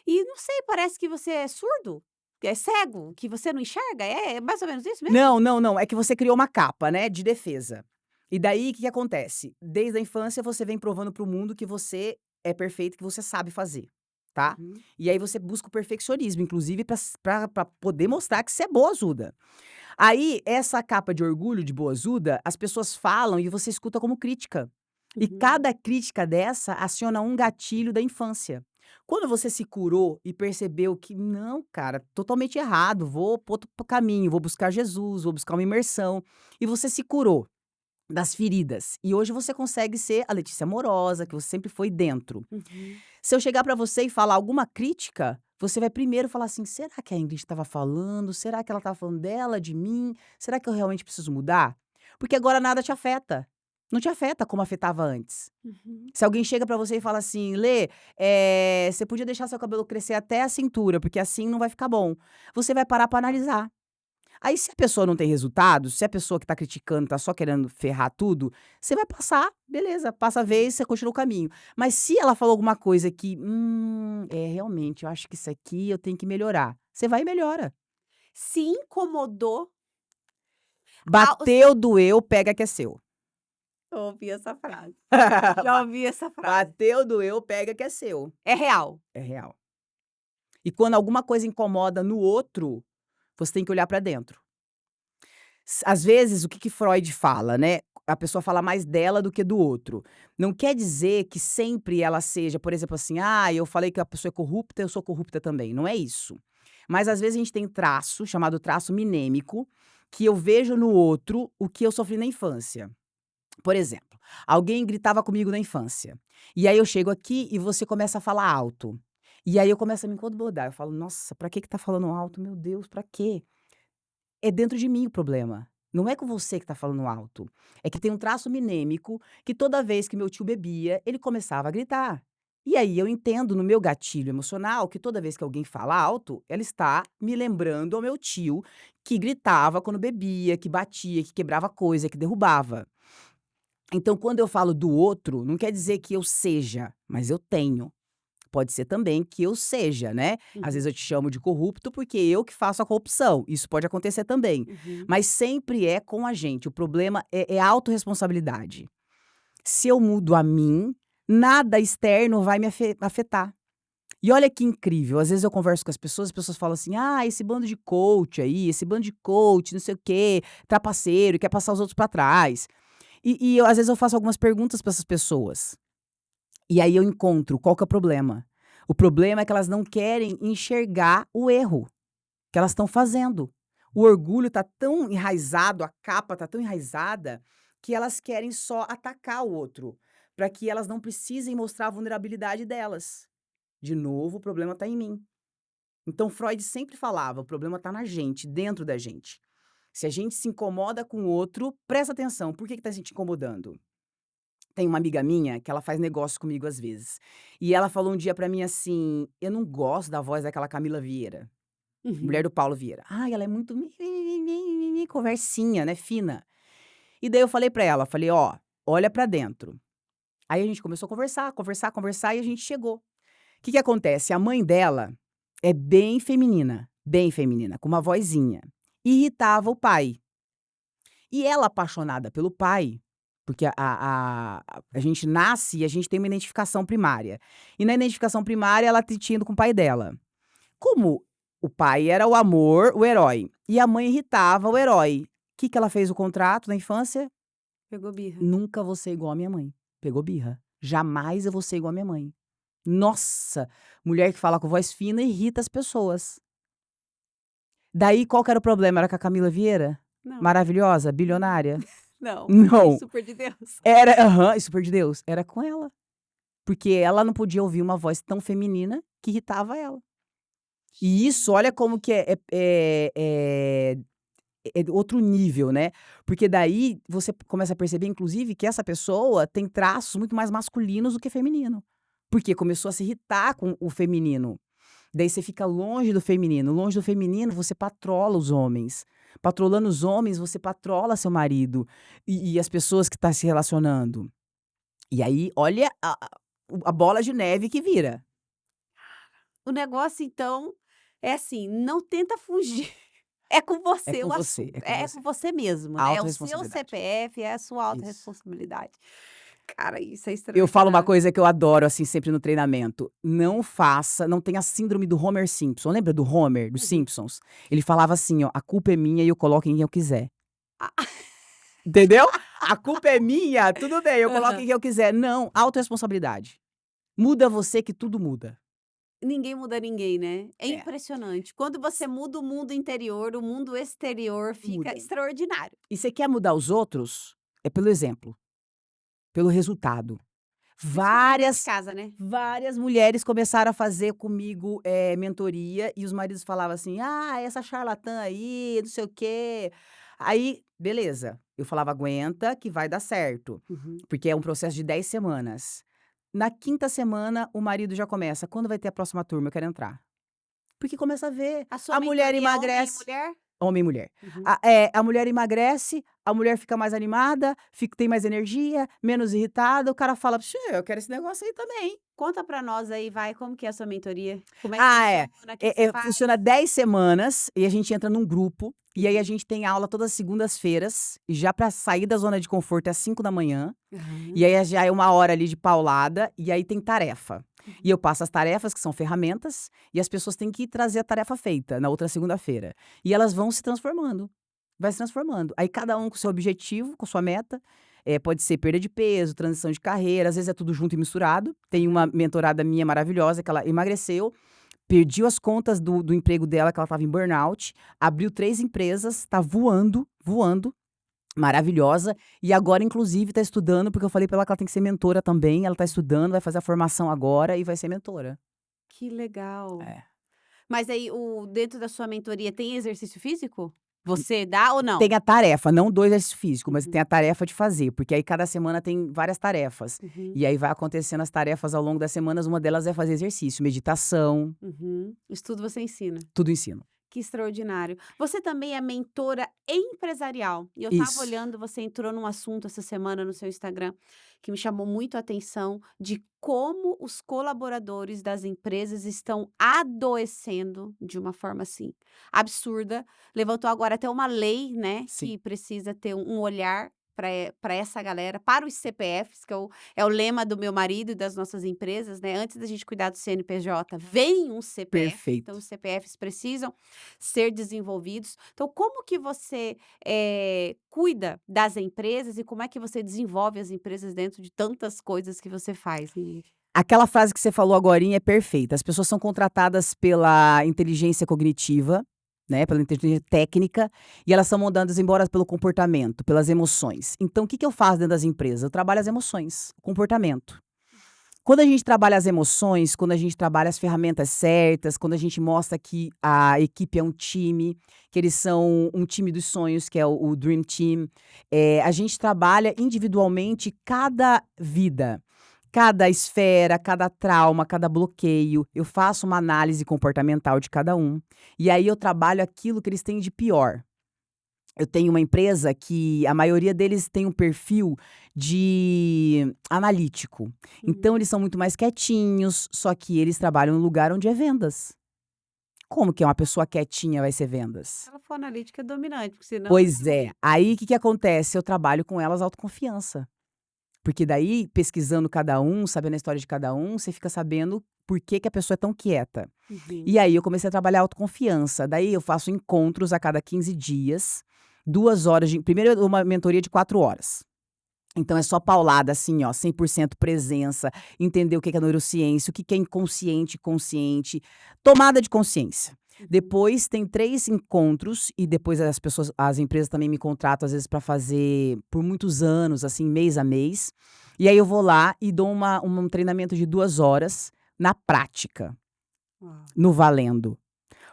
e não sei, parece que você é surdo, que é cego, que você não enxerga, é mais ou menos isso mesmo? Não, não, não, é que você criou uma capa, né, de defesa. E daí, o que que acontece? Desde a infância, você vem provando para o mundo que você é perfeito, que você sabe fazer, tá. Uhum, E aí você busca o perfeccionismo, inclusive pra poder mostrar que você é boazuda. Aí, essa capa de orgulho, de boazuda, as pessoas falam e você escuta como crítica. E uhum. cada crítica dessa aciona um gatilho da infância. Quando você se curou e percebeu que não, cara, totalmente errado, vou para outro caminho, vou buscar Jesus, vou buscar uma imersão, e você se curou das feridas. E hoje você consegue ser a Letícia amorosa, que você sempre foi dentro. Uhum. Se eu chegar pra você e falar alguma crítica, você vai primeiro falar assim: "Será que a Ingrid estava falando? Será que ela estava falando dela, de mim? Será que eu realmente preciso mudar?" Porque agora nada te afeta. Não te afeta como afetava antes. Uhum. Se alguém chega pra você e fala assim: "Lê, você podia deixar seu cabelo crescer até a cintura, porque assim não vai ficar bom." Você vai parar pra analisar. Aí se a pessoa não tem resultado, se a pessoa que tá criticando tá só querendo ferrar tudo, você vai passar, beleza, passa a vez, você continua o caminho. Mas se ela falou alguma coisa que, realmente eu acho que isso aqui eu tenho que melhorar", você vai e melhora. Se incomodou ao s Bateu, doeu, pega que é seu. eu ouvi essa frase, já Ba ouvi essa frase. bateu, doeu, pega que é seu. É real. É real. E quando alguma coisa incomoda no outro, você tem que olhar pra dentro. Às vezes, o que que Freud fala, né, a pessoa fala mais dela do que do outro. Não quer dizer que sempre ela seja, por exemplo, assim: "Ah, eu falei que a pessoa é corrupta, eu sou corrupta também", não é isso. Mas às vezes a gente tem traço, chamado traço minêmico, que eu vejo no outro o que eu sofri na infância. Por exemplo, alguém gritava comigo na infância, e aí eu chego aqui e você começa a falar alto. E aí eu começo a me incomodar, eu falo: "Nossa, pra que que tá falando alto? Meu Deus, pra quê?" É dentro de mim o problema. Não é com você que tá falando alto. É que tem um traço minêmico que toda vez que meu tio bebia, ele começava a gritar. E aí eu entendo no meu gatilho emocional que toda vez que alguém fala alto, ela está me lembrando ao meu tio que gritava quando bebia, que batia, que quebrava coisa, que derrubava. Então, quando eu falo do outro, não quer dizer que eu seja, mas eu tenho. Pode ser também que eu seja, né. Às vezes Uhum, eu te chamo de corrupto, porque eu que faço a corrupção, isso pode acontecer também. uhum. Mas sempre é com a gente, o problema é a autorresponsabilidade. Se eu mudo a mim, nada externo vai me afetar. E olha que incrível, às vezes eu converso com as pessoas falam assim: "Ah, esse bando de coach aí, esse bando de coach, não sei o quê, trapaceiro, quer passar os outros pra trás". E eu às vezes eu faço algumas perguntas pra essas pessoas. E aí eu encontro qual que é o problema. O problema é que elas não querem enxergar o erro que elas estão fazendo. O orgulho tá tão enraizado, a capa tá tão enraizada, que elas querem só atacar o outro, para que elas não precisem mostrar a vulnerabilidade delas. De novo, o problema tá em mim. Então, Freud sempre falava: o problema tá na gente, dentro da gente. Se a gente se incomoda com o outro, presta atenção, por que que tá se te incomodando? Tem uma amiga minha que ela faz negócio comigo às vezes. E ela falou um dia pra mim assim: eu não gosto da voz daquela Camila Vieira, mulher Uhum. do Paulo Vieira. Ai, ela é muito conversinha, né, fina. E daí eu falei pra ela, falei: "Ó, olha pra dentro". Aí a gente começou a conversar, conversar, conversar e a gente chegou. O que que acontece? A mãe dela é bem feminina, com uma vozinha. Irritava o pai. E ela apaixonada pelo pai, porque a gente nasce e a gente tem uma identificação primária. E na identificação primária ela tinha ido com o pai dela. Como o pai era o amor, o herói, e a mãe irritava o herói. O que que ela fez o contrato na infância? Pegou birra. Nunca vou ser igual à minha mãe. Pegou birra. Jamais eu vou ser igual à minha mãe. Nossa, mulher que fala com voz fina irrita as pessoas. Daí qual que era o problema? Era com a Camila Vieira? Não, Maravilhosa, não, bilionária? não. Ai, Não. super de Deus. Era aham, isso por de Deus. Era com ela. Porque ela não podia ouvir uma voz tão feminina que irritava ela. E isso, olha como que é outro nível, né. Porque daí você começa a perceber, inclusive, que essa pessoa tem traços muito mais masculinos do que feminino. Porque começou a se irritar com o feminino. Daí você fica longe do feminino. Longe do feminino, você patrola os homens. Patrolando os homens, você patrola seu marido e as pessoas que tá se relacionando. E aí, olha a bola de neve que vira. O negócio então é assim, não tenta fugir. É com É você com o você, assunto, é com é você. com você mesmo, A né, é o seu autorresponsabilidade. CPF, é a sua Isso. autorresponsabilidade. Cara, isso é Eu falo uma extraordinário. coisa que eu adoro, assim, sempre no treinamento: não tenha a síndrome do Homer Simpson. Lembra do Homer, dos Uhum. Simpsons? Ele falava assim, ó: "A culpa é minha e eu coloco em quem eu quiser". Ah, Entendeu? "A culpa é minha, tudo bem, eu coloco em aham. quem eu quiser". Não, autorresponsabilidade. Muda você que tudo muda. Ninguém muda ninguém, né. É É, impressionante. Quando você muda o mundo interior, o mundo exterior fica muda. extraordinário. E você quer mudar os outros, é pelo exemplo, pelo resultado. Principalmente dentro de Várias casa, né. várias mulheres começaram a fazer comigo, mentoria e os maridos falavam assim: "Ah, essa charlatã aí, não sei o quê". Aí, beleza, eu falava: "Aguenta que vai dar certo", Uhum. porque é um processo de 10 semanas. Na quinta semana, o marido já começa: "Quando vai ter a próxima turma? Eu quero entrar". Porque começa a ver, A sua a mulher mentoria é homem e emagrece. mulher? Homem e mulher. Uhum. A mulher emagrece, a mulher fica mais animada, tem mais energia, menos irritada, o cara fala: "Pxe, eu quero esse negócio aí também". Conta pra nós aí, vai, como que é a sua mentoria? Como é que Ah, é. funciona? Que você faz? Funciona 10 semanas e a gente entra num grupo, e aí a Uhum. gente tem aula todas as segundas-feiras, e já pra sair da zona de conforto é às 5 da manhã. Aham. E aí já é 1 hora ali de paulada, e aí tem tarefa. E Uhum. eu passo as tarefas, que são ferramentas, e as pessoas têm que trazer a tarefa feita na outra segunda-feira. E elas vão se transformando, vai se transformando. Aí cada um com seu objetivo, com sua meta, pode ser perda de peso, transição de carreira, às vezes é tudo junto e misturado. Tem uma Aham. mentorada minha maravilhosa que ela emagreceu, perdeu as contas do emprego dela, que ela estava em burnout, abriu 3 empresas, tá voando, voando. Maravilhosa. E agora, inclusive, tá estudando, porque eu falei pra ela que ela tem que ser mentora também. Ela tá estudando, vai fazer a formação agora e vai ser mentora. Que legal. É. Mas aí o dentro da sua mentoria tem exercício físico? Você dá ou não? Tem a tarefa, não do exercício físico, mas Uhum, tem a tarefa de fazer, porque aí cada semana tem várias tarefas. uhum, E aí vai acontecendo as tarefas ao longo das semanas, uma delas é fazer exercício, meditação, uhum. Isso tudo você ensina. tudo ensino. Que extraordinário. Você também é mentora empresarial. E eu estava Isso. olhando, você entrou num assunto essa semana no seu Instagram que me chamou muito a atenção de como os colaboradores das empresas estão adoecendo de uma forma assim absurda. Levantou agora até uma lei, né, Sim. que precisa ter um olhar para essa galera, para os CPFs, que é o lema do meu marido e das nossas empresas, né? Antes da gente cuidar do CNPJ, vem um CPF. Então, Perfeito. os CPFs precisam ser desenvolvidos. Então, como que você, cuida das empresas e como é que você desenvolve as empresas dentro de tantas coisas que você faz? Aquela frase que você falou agorinha é perfeita. As pessoas são contratadas pela inteligência cognitiva, né, pela inteligência técnica, e elas são mandadas embora pelo comportamento, pelas emoções. Então, o que que eu faço dentro das empresas? Eu trabalho as emoções, o comportamento. Quando a gente trabalha as emoções, quando a gente trabalha as ferramentas certas, quando a gente mostra que a equipe é um time, que eles são um time dos sonhos, que é o Dream Team, a gente trabalha individualmente cada vida, cada esfera, cada trauma, cada bloqueio. Eu faço uma análise comportamental de cada um. E aí eu trabalho aquilo que eles têm de pior. Eu tenho uma empresa que a maioria deles tem um perfil de analítico. Então Uhum. eles são muito mais quietinhos, só que eles trabalham no lugar onde é vendas. Como que uma pessoa quietinha vai ser vendas? Se ela for analítica, é dominante, porque senão ela Pois é. não. Aí o que que acontece? Eu trabalho com elas autoconfiança. Porque daí, pesquisando cada um, sabendo a história de cada um, você fica sabendo por que que a pessoa é tão quieta. E Uhum. aí eu comecei a trabalhar autoconfiança. Daí eu faço encontros a cada 15 dias, 2 horas de primeiro uma mentoria de 4 horas. Então é só paulada assim ó, 100% presença, entender o que que é neurociência, o que que é inconsciente e consciente, tomada de consciência. Uhum. Depois tem 3 encontros e depois as empresas também me contratam às vezes para fazer por muitos anos, assim, mês a mês. E aí eu vou lá e dou um treinamento de 2 horas na prática, Uau. no valendo.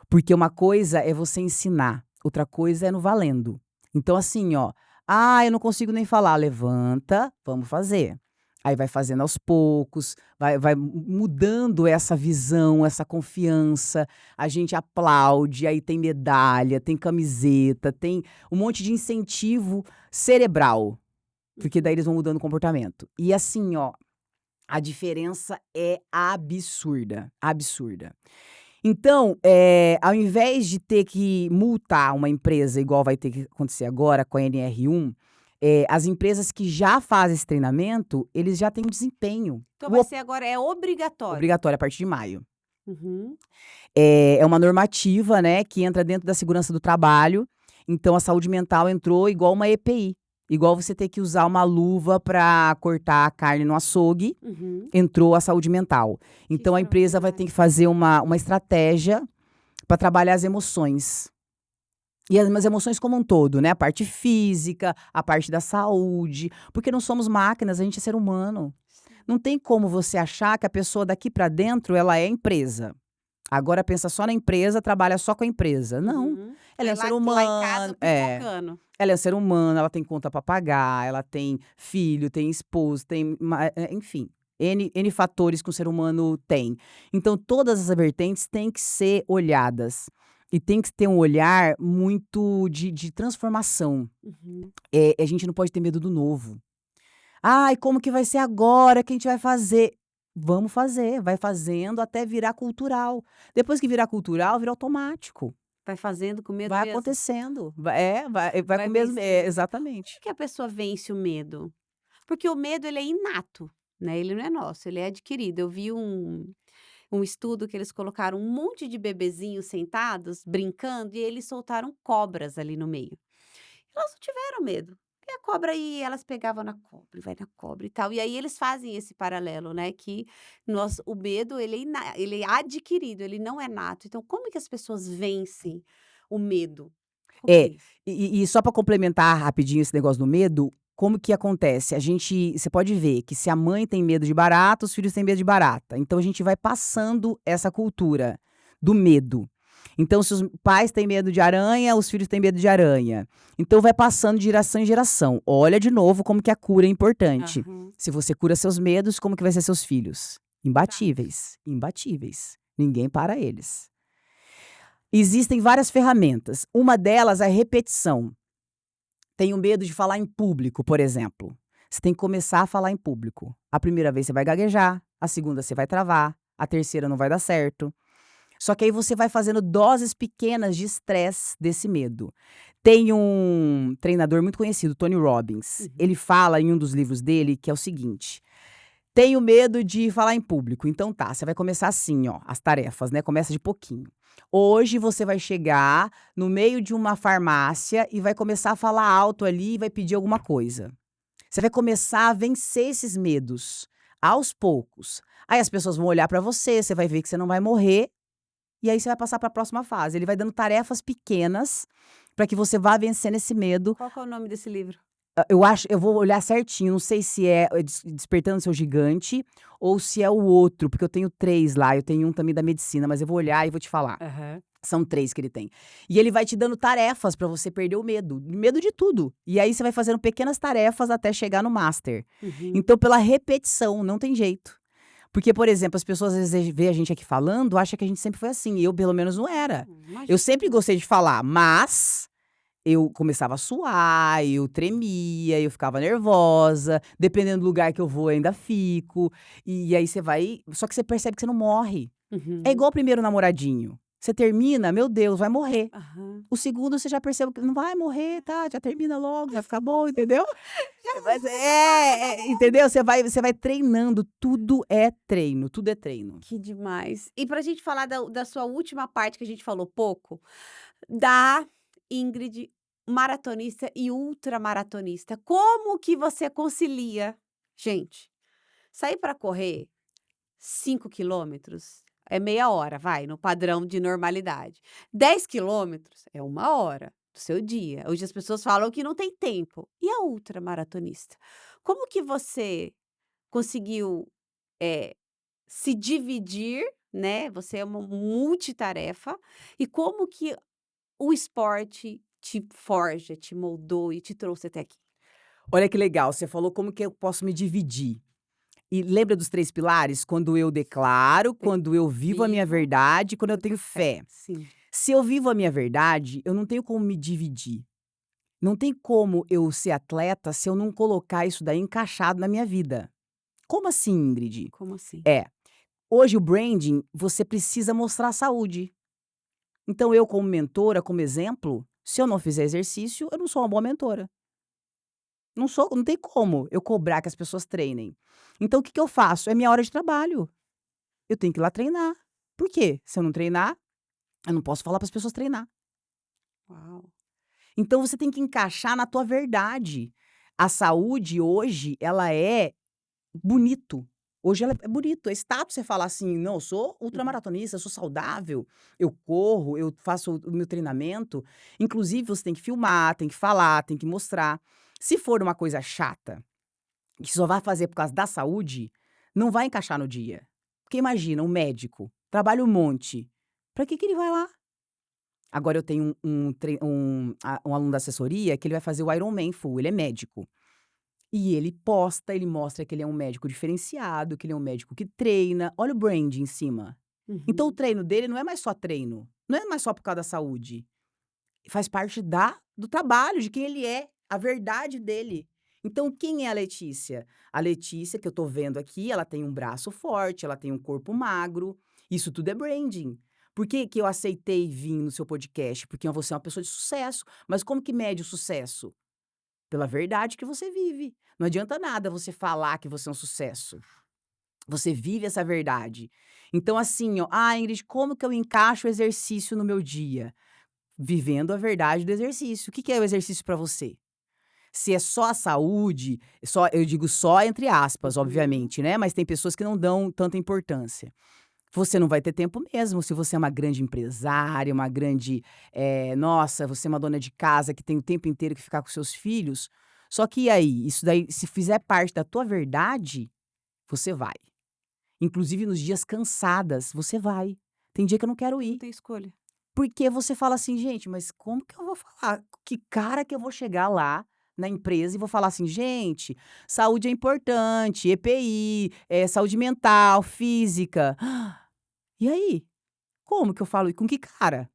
Porque uma coisa é você ensinar, outra coisa é no valendo. Então assim, ó, "Ah, eu não consigo nem falar", levanta, vamos fazer. Aí vai fazendo aos poucos, vai mudando essa visão, essa confiança, a gente aplaude, aí tem medalha, tem camiseta, tem um monte de incentivo cerebral, porque daí Uhum. eles vão mudando o comportamento. E assim, ó, a diferença é absurda, absurda. Então, ao invés de ter que multar uma empresa, igual vai ter que acontecer agora com a NR1, as empresas que já fazem esse treinamento, eles já têm um desempenho Então vai ser agora é obrigatório? obrigatório a partir de maio. Uhum. É uma normativa, né, que entra dentro da segurança do trabalho, então a saúde mental entrou igual uma EPI, igual você ter que usar uma luva para cortar a carne no açougue, Uhum. entrou a saúde mental. Que Então a empresa vai ter extraordinário. que fazer uma estratégia para trabalhar as emoções. E as emoções como um todo, né, a parte física, a parte da saúde, porque não somos máquinas, a gente é ser humano. Sim. Não tem como você achar que a pessoa daqui para dentro ela é empresa. Agora pensa só na empresa, trabalha só com a empresa. Não, Uhum. ela é Aí um ser lá em casa humano pipocando. ela é um ser humano, ela tem conta para pagar, ela tem filho, tem esposo, tem enfim, N fatores que um ser humano tem. Então todas as vertentes têm que ser olhadas, e tem que ter um olhar muito de transformação. Uhum. A gente não pode ter medo do novo. "Ai, como que vai ser agora? Que a gente vai fazer?" Vamos fazer, vai fazendo até virar cultural. Depois que virar cultural, vira automático. Vai fazendo com medo Vai mesmo? acontecendo. Vai Vai com o mesmo vencendo. Como exatamente. que a pessoa vence o medo? Porque o medo ele é inato, né, ele não é nosso, ele é adquirido. Eu vi um estudo que eles colocaram um monte de bebezinhos sentados, brincando, e eles soltaram cobras ali no meio. Elas não tiveram medo. E a cobra aí, elas pegavam na cobra, e vai na cobra e tal. E aí eles fazem esse paralelo, né, que o medo ele é adquirido, ele não é nato. Então como que as pessoas vencem o medo? Como que é É, isso? e só para complementar rapidinho esse negócio do medo, como que acontece? Você pode ver que se a mãe tem medo de barata, os filhos têm medo de barata. Então a gente vai passando essa cultura do medo. Então se os pais têm medo de aranha, os filhos têm medo de aranha. Então vai passando de geração em geração. Olha de novo como que a cura é importante. Aham. Se você cura seus medos, como que vai ser seus filhos? Prática. Imbatíveis, imbatíveis. Ninguém para eles. Existem várias ferramentas. Uma delas é a repetição. Tenho medo de falar em público, por exemplo. Você tem que começar a falar em público. A primeira vez você vai gaguejar, a segunda você vai travar, a terceira não vai dar certo. Só que aí você vai fazendo doses pequenas de estresse desse medo. Tem um treinador muito conhecido, Tony Robbins. Uhum. Ele fala em um dos livros dele que é o seguinte: tenho medo de falar em público. Então tá, você vai começar assim, ó, as tarefas, né? Começa de pouquinho. Hoje você vai chegar no meio de uma farmácia e vai começar a falar alto ali e vai pedir alguma coisa. Você vai começar a vencer esses medos aos poucos. Aí as pessoas vão olhar pra você, você vai ver que você não vai morrer e aí você vai passar para a próxima fase. Ele vai dando tarefas pequenas para que você vá vencendo esse medo. Qual que é o nome desse livro? eu vou olhar certinho, não sei se é Despertando Seu Gigante ou se é o outro, porque eu tenho 3 lá, eu tenho um também da medicina, mas eu vou olhar e vou te falar. Aham. São 3 que ele tem. E ele vai te dando tarefas pra você perder o medo de tudo. E aí você vai fazendo pequenas tarefas até chegar no master. Uhum. Então pela repetição, não tem jeito. Porque, por exemplo, as pessoas às vezes vê a gente aqui falando, acha que a gente sempre foi assim, e eu pelo menos não era. Eu Imagina. sempre gostei de falar, mas eu começava a suar, eu tremia, eu ficava nervosa, dependendo do lugar que eu vou, eu ainda fico. E aí você vai, só que você percebe que você não morre. É Uhum. igual o primeiro namoradinho. Você termina, meu Deus, vai morrer. Aham. O segundo você já percebe que não vai morrer, tá? Já termina logo, vai ficar bom, entendeu? Mas entendeu? Você vai treinando, tudo é treino, tudo é treino. Que demais. E pra gente falar da sua última parte que a gente falou pouco, da Ingrid maratonista e ultramaratonista, como que você concilia? Gente, sair para correr 5 quilômetros é meia hora, vai, no padrão de normalidade. 10 quilômetros é uma hora do seu dia. Hoje as pessoas falam que não tem tempo. E a ultramaratonista? Como que você conseguiu, eh, se dividir, né, você é uma multitarefa, e como que o esporte te forja, te moldou e te trouxe até aqui? Olha que legal, você falou como que eu posso me dividir. E lembra dos 3 pilares? Quando eu declaro, Te quando eu vivo a minha vivo, verdade, quando eu eu tenho tenho fé. fé. Sim. Se eu vivo a minha verdade, eu não tenho como me dividir. Não tem como eu ser atleta se eu não colocar isso daí encaixado na minha vida. Como assim, Ingrid? Como assim? É, hoje o branding, você precisa mostrar saúde. Então eu como mentora, como exemplo, se eu não fizer exercício, eu não sou uma boa mentora. Não sou, não tem como eu cobrar que as pessoas treinem. Então o que que eu faço? É minha hora de trabalho. Eu tenho que ir lá treinar. Por quê? Se eu não treinar, eu não posso falar para as pessoas treinar. Uau. Então você tem que encaixar na tua verdade. A saúde hoje, ela é bonito. Hoje ela é bonito, é status você falar assim: "Não, eu sou Uhum. ultramaratonista, eu sou saudável, eu corro, eu faço o meu treinamento". Inclusive você tem que filmar, tem que falar, tem que mostrar. Se for uma coisa chata, que só vai fazer por causa da saúde, não vai encaixar no dia. Porque imagina, um médico, trabalha um monte, pra que que ele vai lá? Agora eu tenho um aluno da assessoria que ele vai fazer o Ironman full, ele é médico. E ele posta, ele mostra que ele é um médico diferenciado, que ele é um médico que treina, olha o brand em cima. Então o Uhum. treino dele não é mais só treino, não é mais só por causa da saúde, faz parte do trabalho, de quem ele é, a verdade dele. Então quem é a Letícia? A Letícia que eu tô vendo aqui, ela tem um braço forte, ela tem um corpo magro, isso tudo é branding. Por que que eu aceitei vir no seu podcast? Porque você é uma pessoa de sucesso, mas como que mede o sucesso? Pela verdade que você vive. Não adianta nada você falar que você é um sucesso. Você vive essa verdade. Então, assim, ó, Ingrid, como que eu encaixo o exercício no meu dia? Vivendo a verdade do exercício. O que que é o exercício para você? Se é só a saúde, só, eu digo só entre aspas, Uhum. obviamente, né? Mas tem pessoas que não dão tanta importância. Você não vai ter tempo mesmo, se você é uma grande empresária, uma grande, nossa, você é uma dona de casa que tem o tempo inteiro que ficar com seus filhos. Só que e aí? Isso daí, se fizer parte da tua verdade, você vai. Inclusive nos dias cansadas, você vai. Tem dia que eu não quero Não ir. tem escolha. Porque você fala assim: "Gente, mas como que eu vou falar? Que cara que eu vou chegar lá na empresa e vou falar assim: 'Gente, saúde é importante, EPI, saúde mental, física'". E aí? Como que eu falo e com que cara?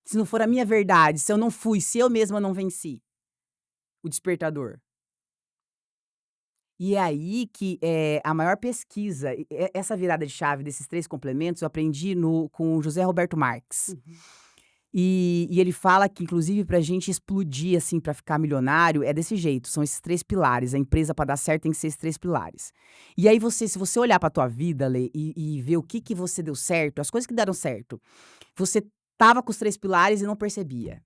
Se não for a minha verdade, se eu não fui, se eu mesma não venci o despertador. E é aí que, a maior pesquisa, essa virada de chave desses 3 complementos eu aprendi com o José Roberto Marques. Uhum. E ele fala que inclusive pra gente explodir, assim, pra ficar milionário é desse jeito, são esses 3 pilares, a empresa pra dar certo tem que ser esses 3 pilares. E aí se você olhar pra tua vida, Lê, e ver o que que você deu certo, as coisas que deram certo, você estava com os 3 pilares e não percebia.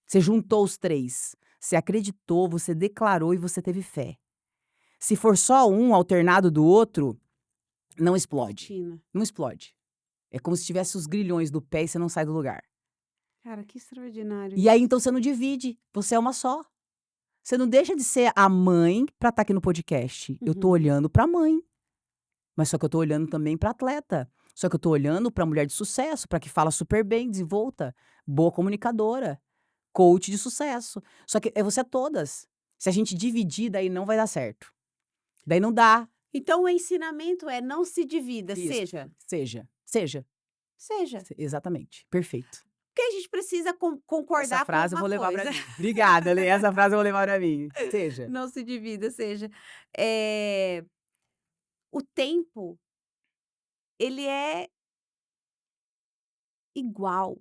Você juntou os 3, você acreditou, você declarou e você teve fé. Se for só um alternado do outro, não explode, Rotina. não explode. É como se tivesse os grilhões do pé e você não sai do lugar. Cara, que extraordinário E aí isso. então você não divide, você é uma só. Você não deixa de ser a mãe pra estar aqui no podcast. Eu tô Uhum. olhando pra mãe, mas só que eu tô olhando também pra atleta. Só que eu tô olhando pra mulher de sucesso, pra que fala super bem, desenvolta, boa comunicadora, coach de sucesso. Só que você é todas. Se a gente dividir, daí não vai dar certo. Daí não dá. Então o ensinamento é: não se divida, Isso. seja. Seja. Seja. Exatamente. Perfeito. Porque a gente precisa Essa concordar com frase eu alguma vou levar pra coisa. mim. Obrigada, Lê. Essa frase eu vou levar pra mim. Seja. Não se divida, seja. Eh, o tempo, ele é igual.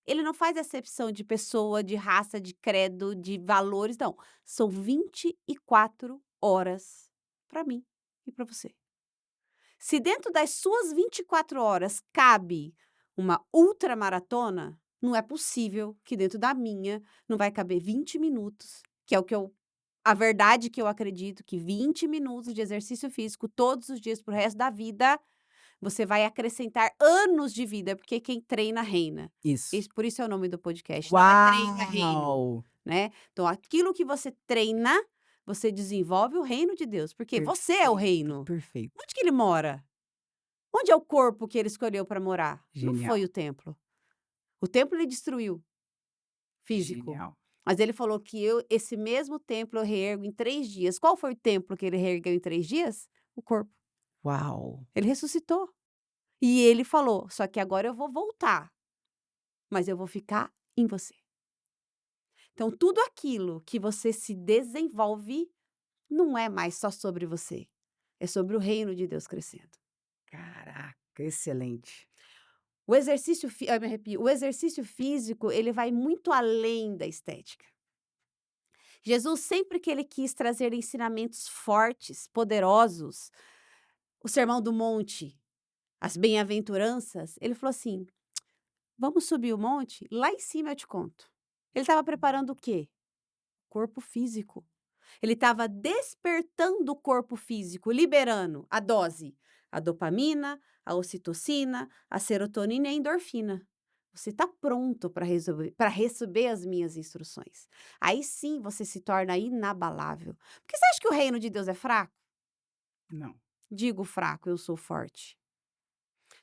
Ele não faz acepção de pessoa, de raça, de credo, de valores, não. São 24 horas para mim e para você. Se dentro das suas 24 horas cabe uma ultramaratona, não é possível que dentro da minha não vai caber 20 minutos, que é o que eu a verdade que eu acredito que 20 minutos de exercício físico todos os dias para o resto da vida, você vai acrescentar anos de vida, porque quem treina reina. Isso. Por isso é o nome do podcast, não é treino, é reino, Uau! né. Então aquilo que você treina, você desenvolve o reino de Deus, porque você é o Perfeito, reino. perfeito. Onde que ele mora? Onde é o corpo que ele escolheu para morar? Não Genial, foi o templo. O templo ele destruiu, físico. genial. Mas ele falou que esse mesmo templo eu reergo em 3 dias. Qual foi o templo que ele reergueu em 3 dias? O corpo. Uau! Ele ressuscitou. E ele falou: "Só que agora eu vou voltar, mas eu vou ficar em você". Então tudo aquilo que você se desenvolve, não é mais só sobre você, é sobre o reino de Deus crescendo. Caraca, excelente. O exercício ai, me arrepio. O exercício físico, ele vai muito além da estética. Jesus, sempre que ele quis trazer ensinamentos fortes, poderosos, o Sermão do Monte, as bem-aventuranças, ele falou assim: "Vamos subir o monte? Lá em cima eu te conto". Ele estava preparando o quê? Corpo físico. Ele estava despertando o corpo físico, liberando a dose, a dopamina, a ocitocina, a serotonina e a endorfina. Você está pronto para receber as minhas instruções. Aí sim você se torna inabalável. Porque você acha que o reino de Deus é fraco? Não, Digo fraco, eu sou forte.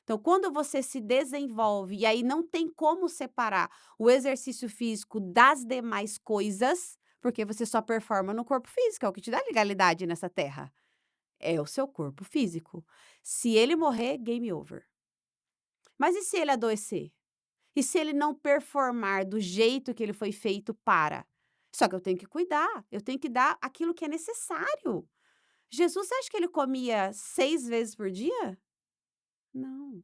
Então, quando você se desenvolve, e aí não tem como separar o exercício físico das demais coisas, porque você só performa no corpo físico, é o que te dá legalidade nessa terra. É o seu corpo físico. Se ele morrer, game over. Mas e se ele adoecer? E se ele não performar do jeito que ele foi feito para? Só que eu tenho que cuidar, eu tenho que dar aquilo que é necessário. Jesus, você acha que ele comia 6 vezes por dia? Não.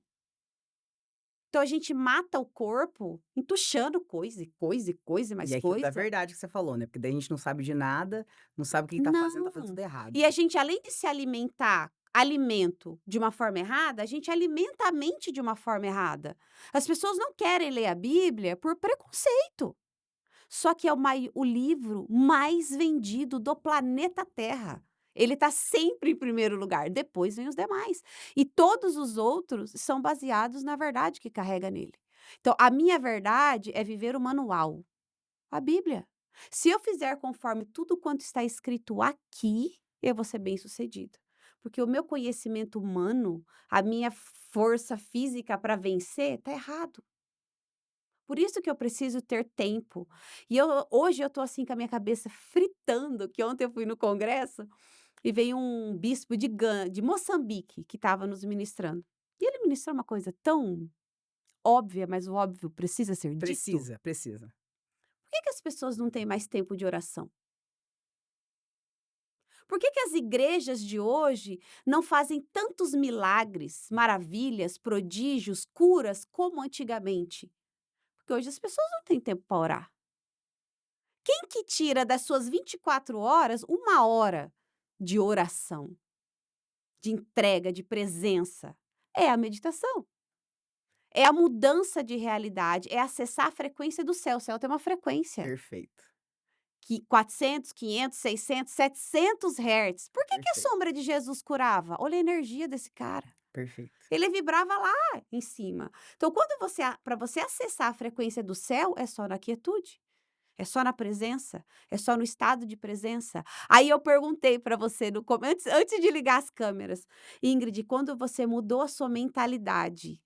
Então a gente mata o corpo entuchando coisa, e coisa, e coisa, e e mais é aquilo da coisa. verdade que você falou, né, porque daí a gente não sabe de nada, não sabe o que tá fazendo Não. tudo errado. E a gente, além de se alimentar alimento de uma forma errada, a gente alimenta a mente de uma forma errada. As pessoas não querem ler a Bíblia por preconceito. Só que é o livro mais vendido do planeta Terra. Ele está sempre em primeiro lugar, depois vem os demais. E todos os outros são baseados na verdade que carrega nele. Então, a minha verdade é viver o manual, a Bíblia. Se eu fizer conforme tudo quanto está escrito aqui, eu vou ser bem-sucedida. Porque o meu conhecimento humano, a minha força física para vencer, está errado. Por isso que eu preciso ter tempo. E hoje eu tô assim com a minha cabeça fritando, que ontem eu fui no congresso e veio um bispo de Moçambique que estava nos ministrando. E ele ministrou uma coisa tão óbvia, mas o óbvio precisa ser dito. Precisa, precisa. Por que que as pessoas não têm mais tempo de oração? Por que que as igrejas de hoje não fazem tantos milagres, maravilhas, prodígios, curas como antigamente? Porque hoje as pessoas não têm tempo para orar. Quem que tira das suas 24 horas, 1 hora de oração, de entrega, de presença? É a meditação. É a mudança de realidade, é acessar a frequência do céu. O céu tem uma frequência, Perfeito, que 400, 500, 600, 700 hertz. Por que que a perfeito, sombra de Jesus curava? Olha a energia desse cara. perfeito. Ele vibrava lá em cima. Então, quando para você acessar a frequência do céu, é só na quietude. É só na presença? É só no estado de presença? Aí eu perguntei para você no come antes de ligar as câmeras: "Ingrid, quando você mudou a sua mentalidade,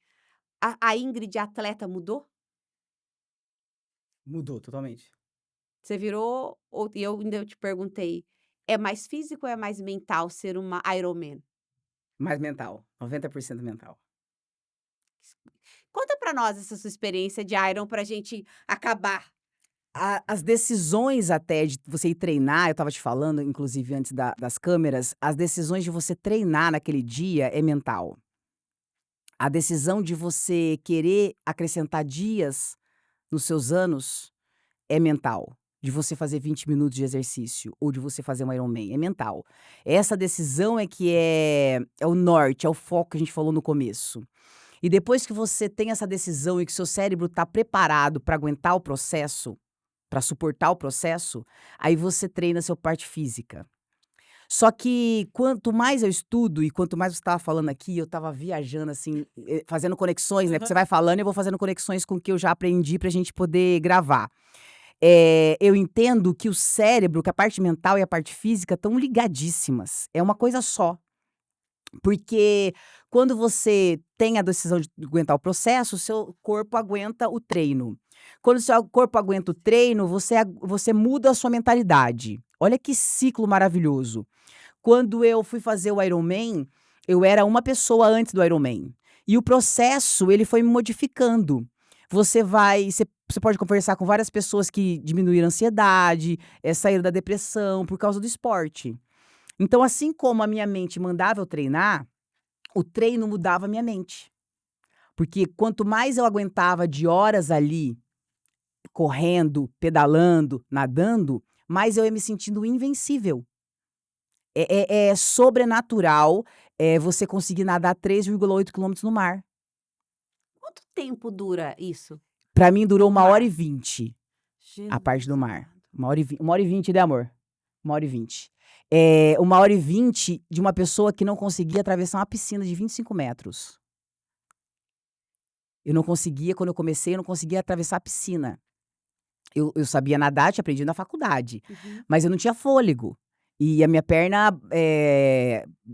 a Ingrid atleta mudou?" Mudou totalmente. Você virou ou e eu te perguntei: "É mais físico ou é mais mental ser uma Ironman?" Mais mental, 90% mental. Conta pra nós essa sua experiência de Iron pra gente acabar. As decisões até de você ir treinar, eu estava te falando, inclusive antes das câmeras, as decisões de você treinar naquele dia é mental. A decisão de você querer acrescentar dias nos seus anos é mental. De você fazer 20 minutos de exercício ou de você fazer um Ironman, é mental. Essa decisão é que é o norte, é o foco que a gente falou no começo. E depois que você tem essa decisão e que seu cérebro está preparado para aguentar o processo, para suportar o processo, aí você treina a sua parte física. Só que quanto mais eu estudo e quanto mais você estava falando aqui, eu estava viajando assim, fazendo conexões, né, porque você vai falando e eu vou fazendo conexões com o que eu já aprendi pra gente poder gravar. Eu entendo que o cérebro, que a parte mental e a parte física estão ligadíssimas, é uma coisa só. Porque quando você tem a decisão de aguentar o processo, o seu corpo aguenta o treino. Quando o seu corpo aguenta o treino, você muda a sua mentalidade. Olha que ciclo maravilhoso. Quando eu fui fazer o Ironman, eu era uma pessoa antes do Ironman. E o processo, ele foi me modificando. Você pode conversar com várias pessoas que diminuíram a ansiedade, saíram da depressão por causa do esporte. Então, assim como a minha mente mandava eu treinar, o treino mudava a minha mente. Porque quanto mais eu aguentava de horas ali, correndo, pedalando, nadando, mais eu ia me sentindo invencível. É sobrenatural, você conseguir nadar 3,8 quilômetros no mar. Quanto tempo dura isso Pra mim durou no 1 hora e mar? 20 a parte Jesus do mar. amado. 1 hora e 20, né, amor? 1 hora e 20. 1 hora e 20 de uma pessoa que não conseguia atravessar uma piscina de 25 metros. Eu não conseguia, quando eu comecei, eu não conseguia atravessar a piscina. Eu sabia nadar, tinha aprendido na faculdade, Uhum. mas eu não tinha fôlego. E a minha perna,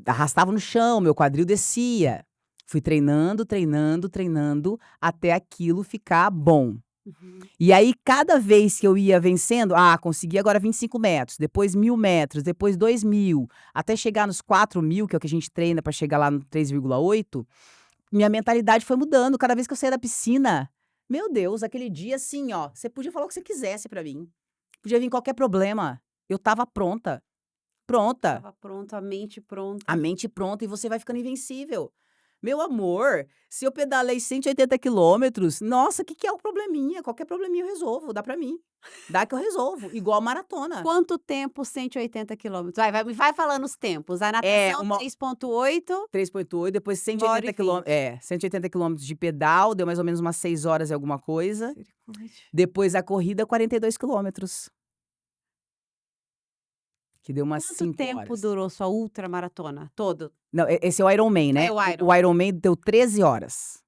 arrastava no chão, meu quadril descia. Fui treinando, treinando, treinando, até aquilo ficar bom. Uhum. E aí, cada vez que eu ia vencendo, consegui agora 25 metros, depois 1.000 metros, depois 2.000, até chegar nos 4.000, que é o que a gente treina para chegar lá no 3,8, minha mentalidade foi mudando. Cada vez que eu saía da piscina, meu Deus, aquele dia assim, ó, você podia falar o que você quisesse pra mim. Podia vir qualquer problema. Eu estava pronta, pronta, Estava pronto, a mente a pronta. mente pronta e você vai ficando invencível. Meu amor, se eu pedalei 180 quilômetros, nossa, o que que é o probleminha? Qualquer probleminha eu resolvo, dá pra mim. Dá que eu resolvo, igual maratona. Quanto tempo 180 quilômetros? Me vai falando os tempos. A É, natação 3,8, 3,8, depois 1 hora e 180 quilômetros, 20. 180 quilômetros de pedal, deu mais ou menos umas 6 horas e alguma coisa. Misericórdia. Depois a corrida, 42 quilômetros, que deu umas Quanto 5 tempo horas. durou sua ultramaratona? Todo? Não, esse é o Ironman, É né. o O Iron. Ironman deu 13 horas,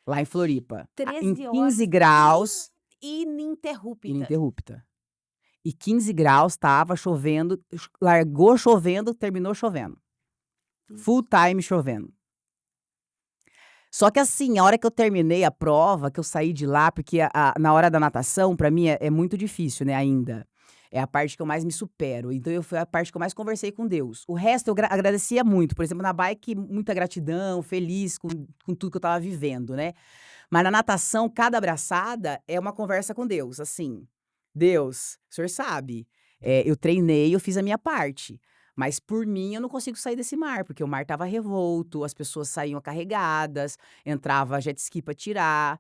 lá em Floripa, em 13 15 horas graus, ininterruptas. ininterrupta. E 15 graus, estava chovendo, largou chovendo, terminou chovendo. Full time chovendo. Só que assim, a hora que eu terminei a prova, que eu saí de lá, porque na hora da natação, pra mim, é muito difícil, né, ainda. É a parte que eu mais me supero. Então, foi a parte que eu mais conversei com Deus. O resto eu agradecia muito. Por exemplo, na bike, muita gratidão, feliz com tudo que eu estava vivendo, né. Mas na natação, cada abraçada é uma conversa com Deus, assim: "Deus, o senhor sabe, eu treinei, eu fiz a minha parte, mas por mim eu não consigo sair desse mar, porque o mar estava revolto, as pessoas saíam carregadas, entrava jet ski pra tirar,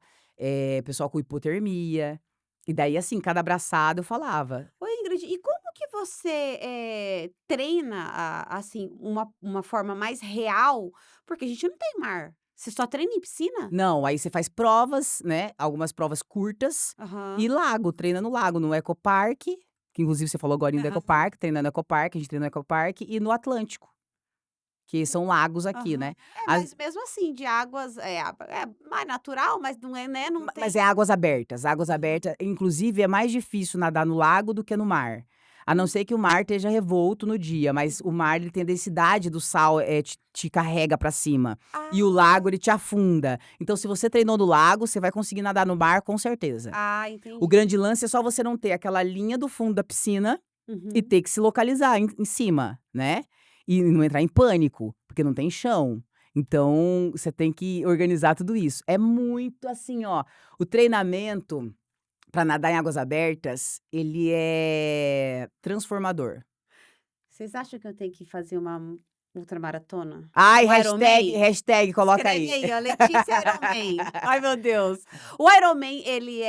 pessoal com hipotermia". E daí, assim, cada abraçada eu falava. Ô Ingrid, e como que você, treina assim, uma forma mais real? Porque a gente não tem mar. Você só treina em piscina? Não, aí você faz provas, né, algumas provas curtas, e Aham, lago, treina no lago, no ecopark, que inclusive você falou agorinha do aham. ecopark, treina no ecopark, a gente treina no ecopark, e no Atlântico. que são lagos aqui, Aham. né. É, As mas mesmo assim, de águas é mais natural, mas não é, né, não mas é tem águas aham. abertas, inclusive é mais difícil nadar no lago do que no mar. A não Hum, ser que o mar esteja revolto no dia, mas o uhum. mar ele tem a densidade do sal, te carrega pra cima, e o Ah, lago ele te afunda. Então se você treinou no lago, você vai conseguir nadar no mar com certeza. O entendi. grande lance é só você não ter aquela linha do fundo da piscina e Uhum. ter que se localizar em cima, né. E não entrar em pânico, porque não tem chão. Então, você tem que organizar tudo isso. É muito assim, ó, o treinamento para nadar em águas abertas, ele é transformador. Vocês acham que eu tenho que fazer uma ultramaratona? Ai, Um hashtag Ironman? hashtag coloca Escreve aí. aí, ó, Letícia Ironman. Ai, meu Deus. O Ironman, ele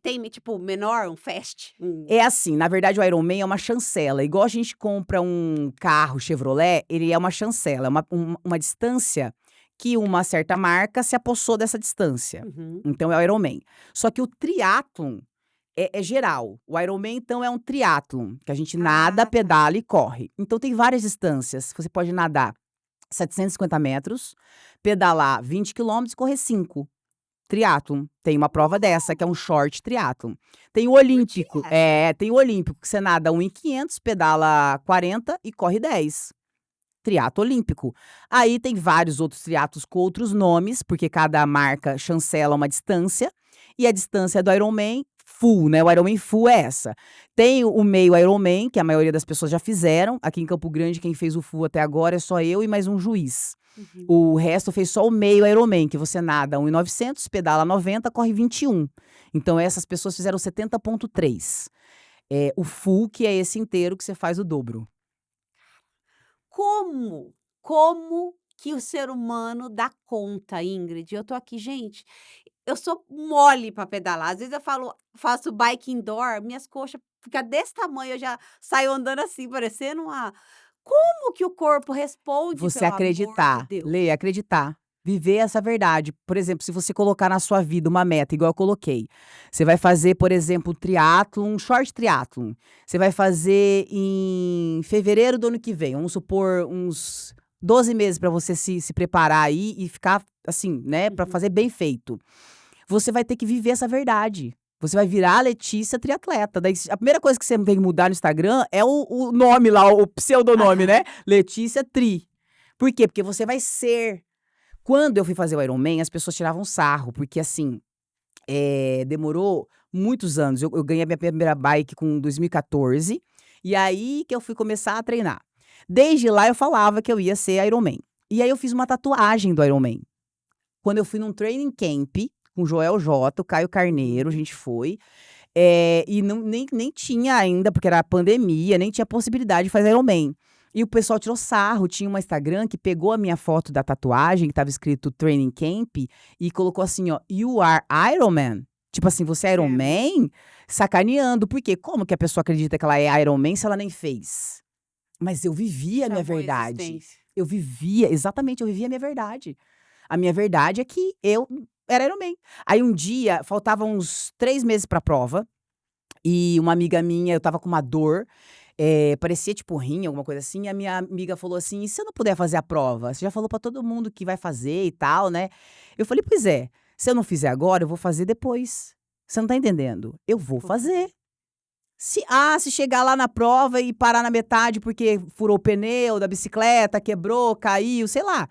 tem, tipo, menor, um fast? É assim, na verdade o Ironman é uma chancela, igual a gente compra um carro Chevrolet, ele é uma chancela, é uma distância que uma certa marca se apossou dessa distância, Uhum. então é o Ironman. Só que o triatlon é geral, o Ironman então é um triatlon, que a gente nada, Ah, tá. pedala e corre. Então tem várias distâncias, você pode nadar 750 metros, pedalar 20 quilômetros e correr 5. Triatlon, tem uma prova dessa, que é um short triatlon. Tem o Curti olímpico essa. tem o olímpico, que você nada 1.500, pedala 40 e corre 10. Triatlo olímpico. Aí tem vários outros triatlos com outros nomes, porque cada marca chancela uma distância, e a distância do Ironman full, né, o Ironman full é essa. Tem o meio Ironman, que a maioria das pessoas já fizeram, aqui em Campo Grande quem fez o full até agora é só eu e mais um juiz. Uhum. O resto fez só o meio Ironman, que você nada 1.900, pedala 90, corre 21. Então essas pessoas fizeram 70,3. O full, que é esse inteiro que você faz o dobro. Como que o ser humano dá conta, Ingrid? Eu tô aqui, gente, eu sou mole para pedalar. Às vezes eu faço bike indoor, minhas coxas fica desse tamanho, eu já saio andando assim, parecendo uma como que o corpo responde, Você pelo amor de acreditar, Lê, Deus? acreditar. Viver essa verdade. Por exemplo, se você colocar na sua vida uma meta, igual eu coloquei. Você vai fazer, por exemplo, triatlon, um short triatlon. Você vai fazer em fevereiro do ano que vem. Vamos supor uns 12 meses para você se preparar aí e ficar assim, né, para Uhum. fazer bem feito. Você vai ter que viver essa verdade. Você vai virar a Letícia triatleta. Daí, a primeira coisa que você tem que mudar no Instagram é o nome lá, o pseudonome, né? Aham. Letícia Tri. Por quê? Porque você vai ser. Quando eu fui fazer o Ironman, as pessoas tiravam sarro, porque assim, demorou muitos anos. Eu ganhei a minha primeira bike com 2014, e aí que eu fui começar a treinar. Desde lá eu falava que eu ia ser Ironman. E aí eu fiz uma tatuagem do Ironman. Quando eu fui num training camp com o Joel J, o Caio Carneiro, a Uhum. gente foi, e não nem tinha ainda, porque era pandemia, nem tinha possibilidade de fazer Ironman. E o pessoal tirou sarro, tinha uma Instagram que pegou a minha foto da tatuagem, que estava escrito Training Camp, e colocou assim, ó: "You are Ironman?". Tipo assim, "Você é É, né. Ironman?". Sacaneando, porque como que a pessoa acredita que ela é Ironman se ela nem fez? Mas eu vivia a minha Chamou a verdade. existência. Eu vivia exatamente, eu vivia a minha verdade. A minha verdade é que eu era Ironman. Aí um dia, faltavam uns 3 meses pra prova, e uma amiga minha, eu estava com uma dor, parecia tipo rim, alguma coisa assim, e a minha amiga falou assim: "E se eu não puder fazer a prova? Você já falou pra todo mundo que vai fazer e tal, né?". Eu falei: "Pois é, se eu não fizer agora, eu vou fazer depois. Você não tá entendendo? Eu vou Vou fazer. fazer. Se chegar lá na prova e parar na metade porque furou o pneu da bicicleta, quebrou, caiu, sei lá,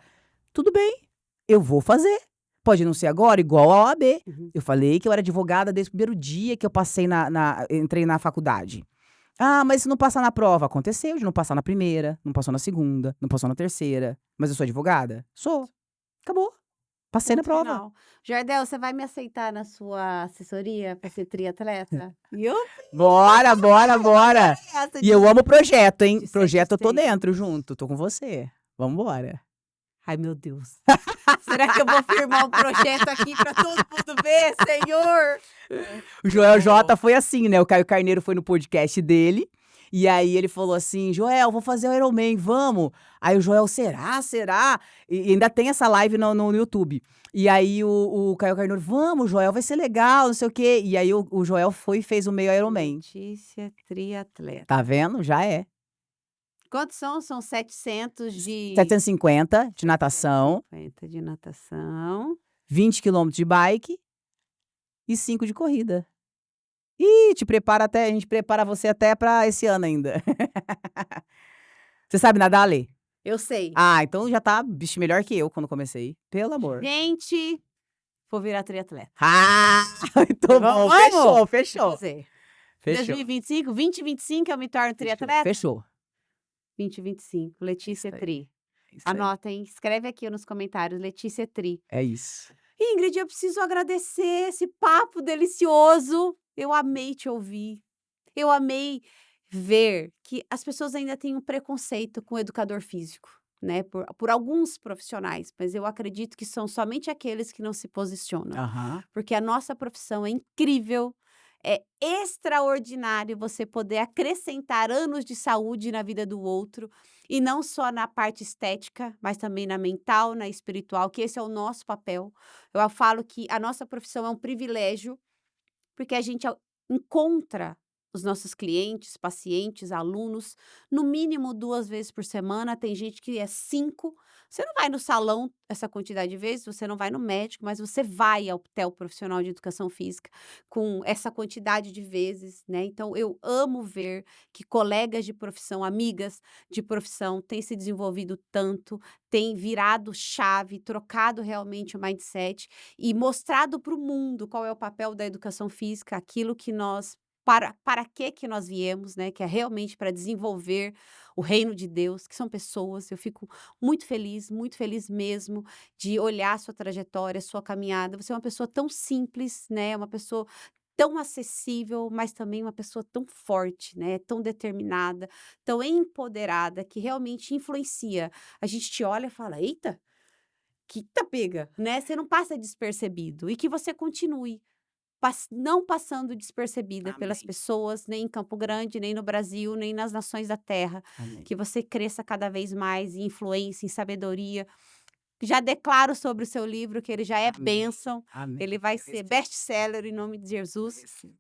tudo bem, eu vou fazer. Pode não ser agora, igual a OAB. Uhum. Eu falei que eu era advogada desde o primeiro dia que eu passei entrei na faculdade. "Ah, mas se não passar na prova", aconteceu de não passar na primeira, não passou na segunda, não passou na terceira. Mas eu sou advogada? Sou. Acabou. Passei na Ponto prova. final. Jardel, você vai me aceitar na sua assessoria para ser triatleta? E eu Bora, bora, bora. adorei essa E eu amo o projeto, de hein. ser Projeto eu tô dentro discente. junto, tô com você. Vambora. Ai, meu Deus. Será que eu vou firmar um projeto aqui para todo mundo ver, senhor? O Eu Joel vou. J foi assim, né, o Caio Carneiro foi no podcast dele, e aí ele falou assim: "Joel, vou fazer o Ironman, vamos?". Aí o Joel: "Será, será?". E ainda tem essa live no YouTube. E aí o Caio Carneiro: "Vamos, Joel, vai ser legal, não sei o quê". E aí o Joel foi e fez o meio Ironman. Letícia triatleta. Tá vendo? Já é. Quantos são? São 700 de 750 de natação, 750 de natação. 20 quilômetros de bike e 5 de corrida. Ih, a gente prepara você até pra esse ano ainda. Você sabe nadar, Lê? Eu sei. Ah, então já tá, vixe, melhor que eu quando comecei. Pelo amor. Gente, vou virar triatleta. Ah, muito bom. Vamos! Fechou. Fazer. Fechou. 2025, 2025 eu me torno triatleta? Fechou. 2025, Letícia aí. Tri. Isso aí. Anotem, escreve aqui nos comentários, Letícia Tri. É isso. Ingrid, eu preciso agradecer esse papo delicioso. Eu amei te ouvir. Eu amei ver que as pessoas ainda têm um preconceito com o educador físico, né? Por alguns profissionais, mas eu acredito que são somente aqueles que não se posicionam. Aham. Porque a nossa profissão é incrível, é extraordinário você poder acrescentar anos de saúde na vida do outro, e não só na parte estética, mas também na mental, na espiritual, que esse é o nosso papel. Eu falo que a nossa profissão é um privilégio, porque a gente encontra os nossos clientes, pacientes, alunos, no mínimo 2 vezes por semana, tem gente que é 5. Você não vai no salão essa quantidade de vezes, você não vai no médico, mas você vai até o profissional de educação física com essa quantidade de vezes, né. Então eu amo ver que colegas de profissão, amigas de profissão têm se desenvolvido tanto, têm virado chave, trocado realmente o mindset e mostrado para o mundo qual é o papel da educação física, aquilo que nós para que nós viemos, né, que é realmente para desenvolver o reino de Deus, que são pessoas. Eu fico muito feliz mesmo de olhar a sua trajetória, a sua caminhada. Você é uma pessoa tão simples, né, uma pessoa tão acessível, mas também uma pessoa tão forte, né, tão determinada, tão empoderada, que realmente influencia. A gente te olha e fala: "Eita, que tá pega", né, você não passa despercebido e que você continue não passando despercebida pelas Amém. pessoas, nem em Campo Grande, nem no Brasil, nem nas nações da terra, Amém. que você cresça cada vez mais em influência, em sabedoria. Já declaro sobre o seu livro que ele já é Amém. bênção, Amém. ele vai Eu ser recebo, best-seller em nome de eu Jesus. recebo.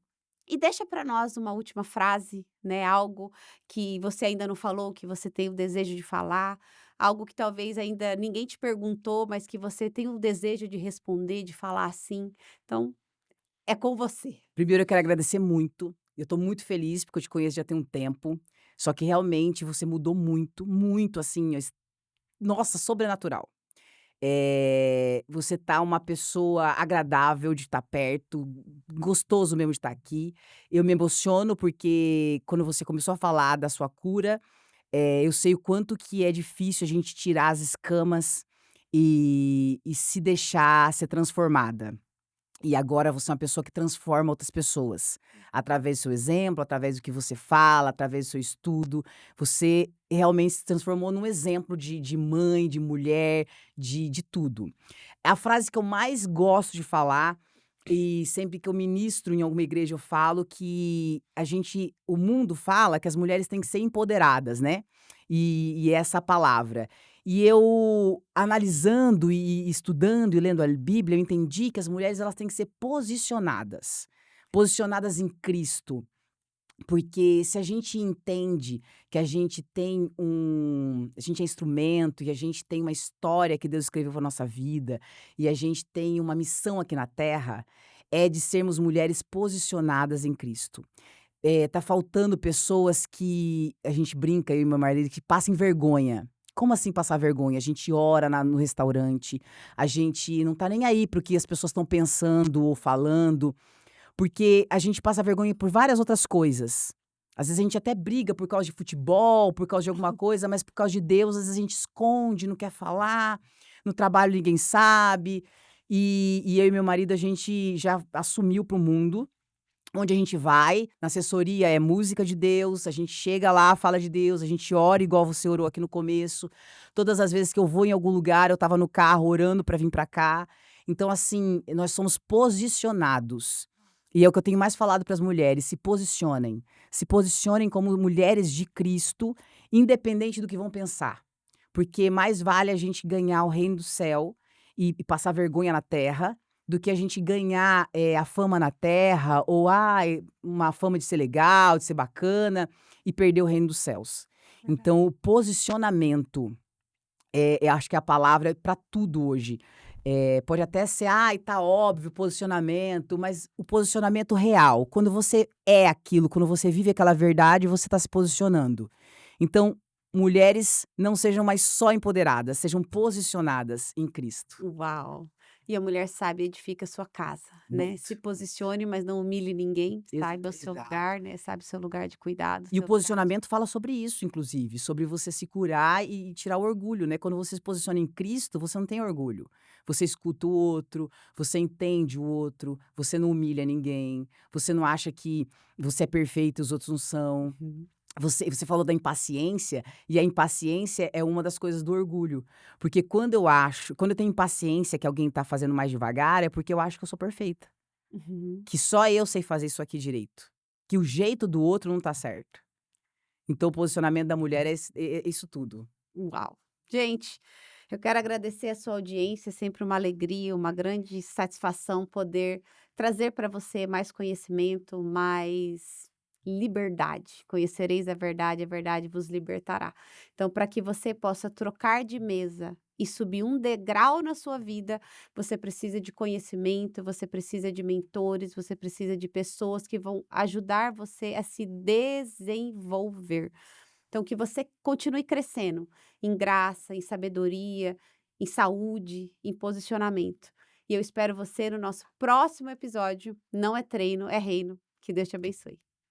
E deixa para nós uma última frase, né, algo que você ainda não falou, que você tem o desejo de falar, algo que talvez ainda ninguém te perguntou, mas que você tem o desejo de responder, de falar assim. Então, é com você. Primeiro eu quero agradecer muito. Eu tô muito feliz, porque eu te conheço já tem um tempo. Só que realmente você mudou muito, muito assim, nossa, sobrenatural. Você tá uma pessoa agradável de estar perto, gostoso mesmo de estar aqui. Eu me emociono porque quando você começou a falar da sua cura, eu sei o quanto que é difícil a gente tirar as escamas e se deixar ser transformada. E agora você é uma pessoa que transforma outras pessoas, através do seu exemplo, através do que você fala, através do seu estudo. Você realmente se transformou num exemplo de mãe, de mulher, de tudo. A frase que eu mais gosto de falar, e sempre que eu ministro em alguma igreja eu falo que o mundo fala que as mulheres têm que ser empoderadas, né? E é essa a palavra. E eu, analisando e estudando e lendo a Bíblia, eu entendi que as mulheres elas têm que ser posicionadas, posicionadas em Cristo. Porque se a gente entende que a gente é instrumento e a gente tem uma história que Deus escreveu para nossa vida e a gente tem uma missão aqui na terra, é de sermos mulheres posicionadas em Cristo. Tá faltando pessoas que a gente brinca, eu e meu marido, que passem vergonha. Como assim passar vergonha? A gente ora no restaurante, a gente não tá nem aí para o que as pessoas estão pensando ou falando, porque a gente passa vergonha por várias outras coisas. Às vezes a gente até briga por causa de futebol, por causa de alguma coisa, mas por causa de Deus, às vezes a gente esconde, não quer falar. No trabalho ninguém sabe. E eu e meu marido, a gente já assumiu pro mundo. Onde a gente vai, na assessoria é música de Deus, a gente chega lá, fala de Deus, a gente ora igual você orou aqui no começo. Todas as vezes que eu vou em algum lugar, eu estava no carro orando para vir para cá. Então, assim, nós somos posicionados. E é o que eu tenho mais falado para as mulheres: se posicionem. Se posicionem como mulheres de Cristo, independente do que vão pensar. Porque mais vale a gente ganhar o reino do céu e passar vergonha na terra do que a gente ganhar, a fama na terra ou, uma fama de ser legal, de ser bacana e perder o reino dos céus. Verdade. Então o posicionamento, eu acho que a palavra para tudo hoje. Pode até ser: "Ai, tá óbvio, posicionamento", mas o posicionamento real, quando você é aquilo, quando você vive aquela verdade, você está se posicionando. Então, mulheres não sejam mais só empoderadas, sejam posicionadas em Cristo. Uau! E a mulher sábia edifica a sua casa, né. Se Muito. posicione, mas não humilhe ninguém, saiba o seu Exato. lugar, né, sabe o seu lugar de cuidado, o E o seu lugar de posicionamento fala sobre isso, inclusive, sobre você se curar e tirar o orgulho, né. Quando você se posiciona em Cristo, você não tem orgulho. Você escuta o outro, você entende o outro, você não humilha ninguém, você não acha que você é perfeito e os outros não são. uhum, Você falou da impaciência, e a impaciência é uma das coisas do orgulho. Porque quando eu tenho impaciência que alguém tá fazendo mais devagar, é porque eu acho que eu sou perfeita, uhum. que só eu sei fazer isso aqui direito, que o jeito do outro não tá certo. Então o posicionamento da mulher é isso tudo. Uau! Gente, eu quero agradecer a sua audiência, é sempre uma alegria, uma grande satisfação poder trazer para você mais conhecimento, mais liberdade. Conhecereis a verdade vos libertará. Então, para que você possa trocar de mesa e subir um degrau na sua vida, você precisa de conhecimento, você precisa de mentores, você precisa de pessoas que vão ajudar você a se desenvolver. Então, que você continue crescendo em graça, em sabedoria, em saúde, em posicionamento. E eu espero você no nosso próximo episódio. Não é treino, é reino. Que Deus te abençoe.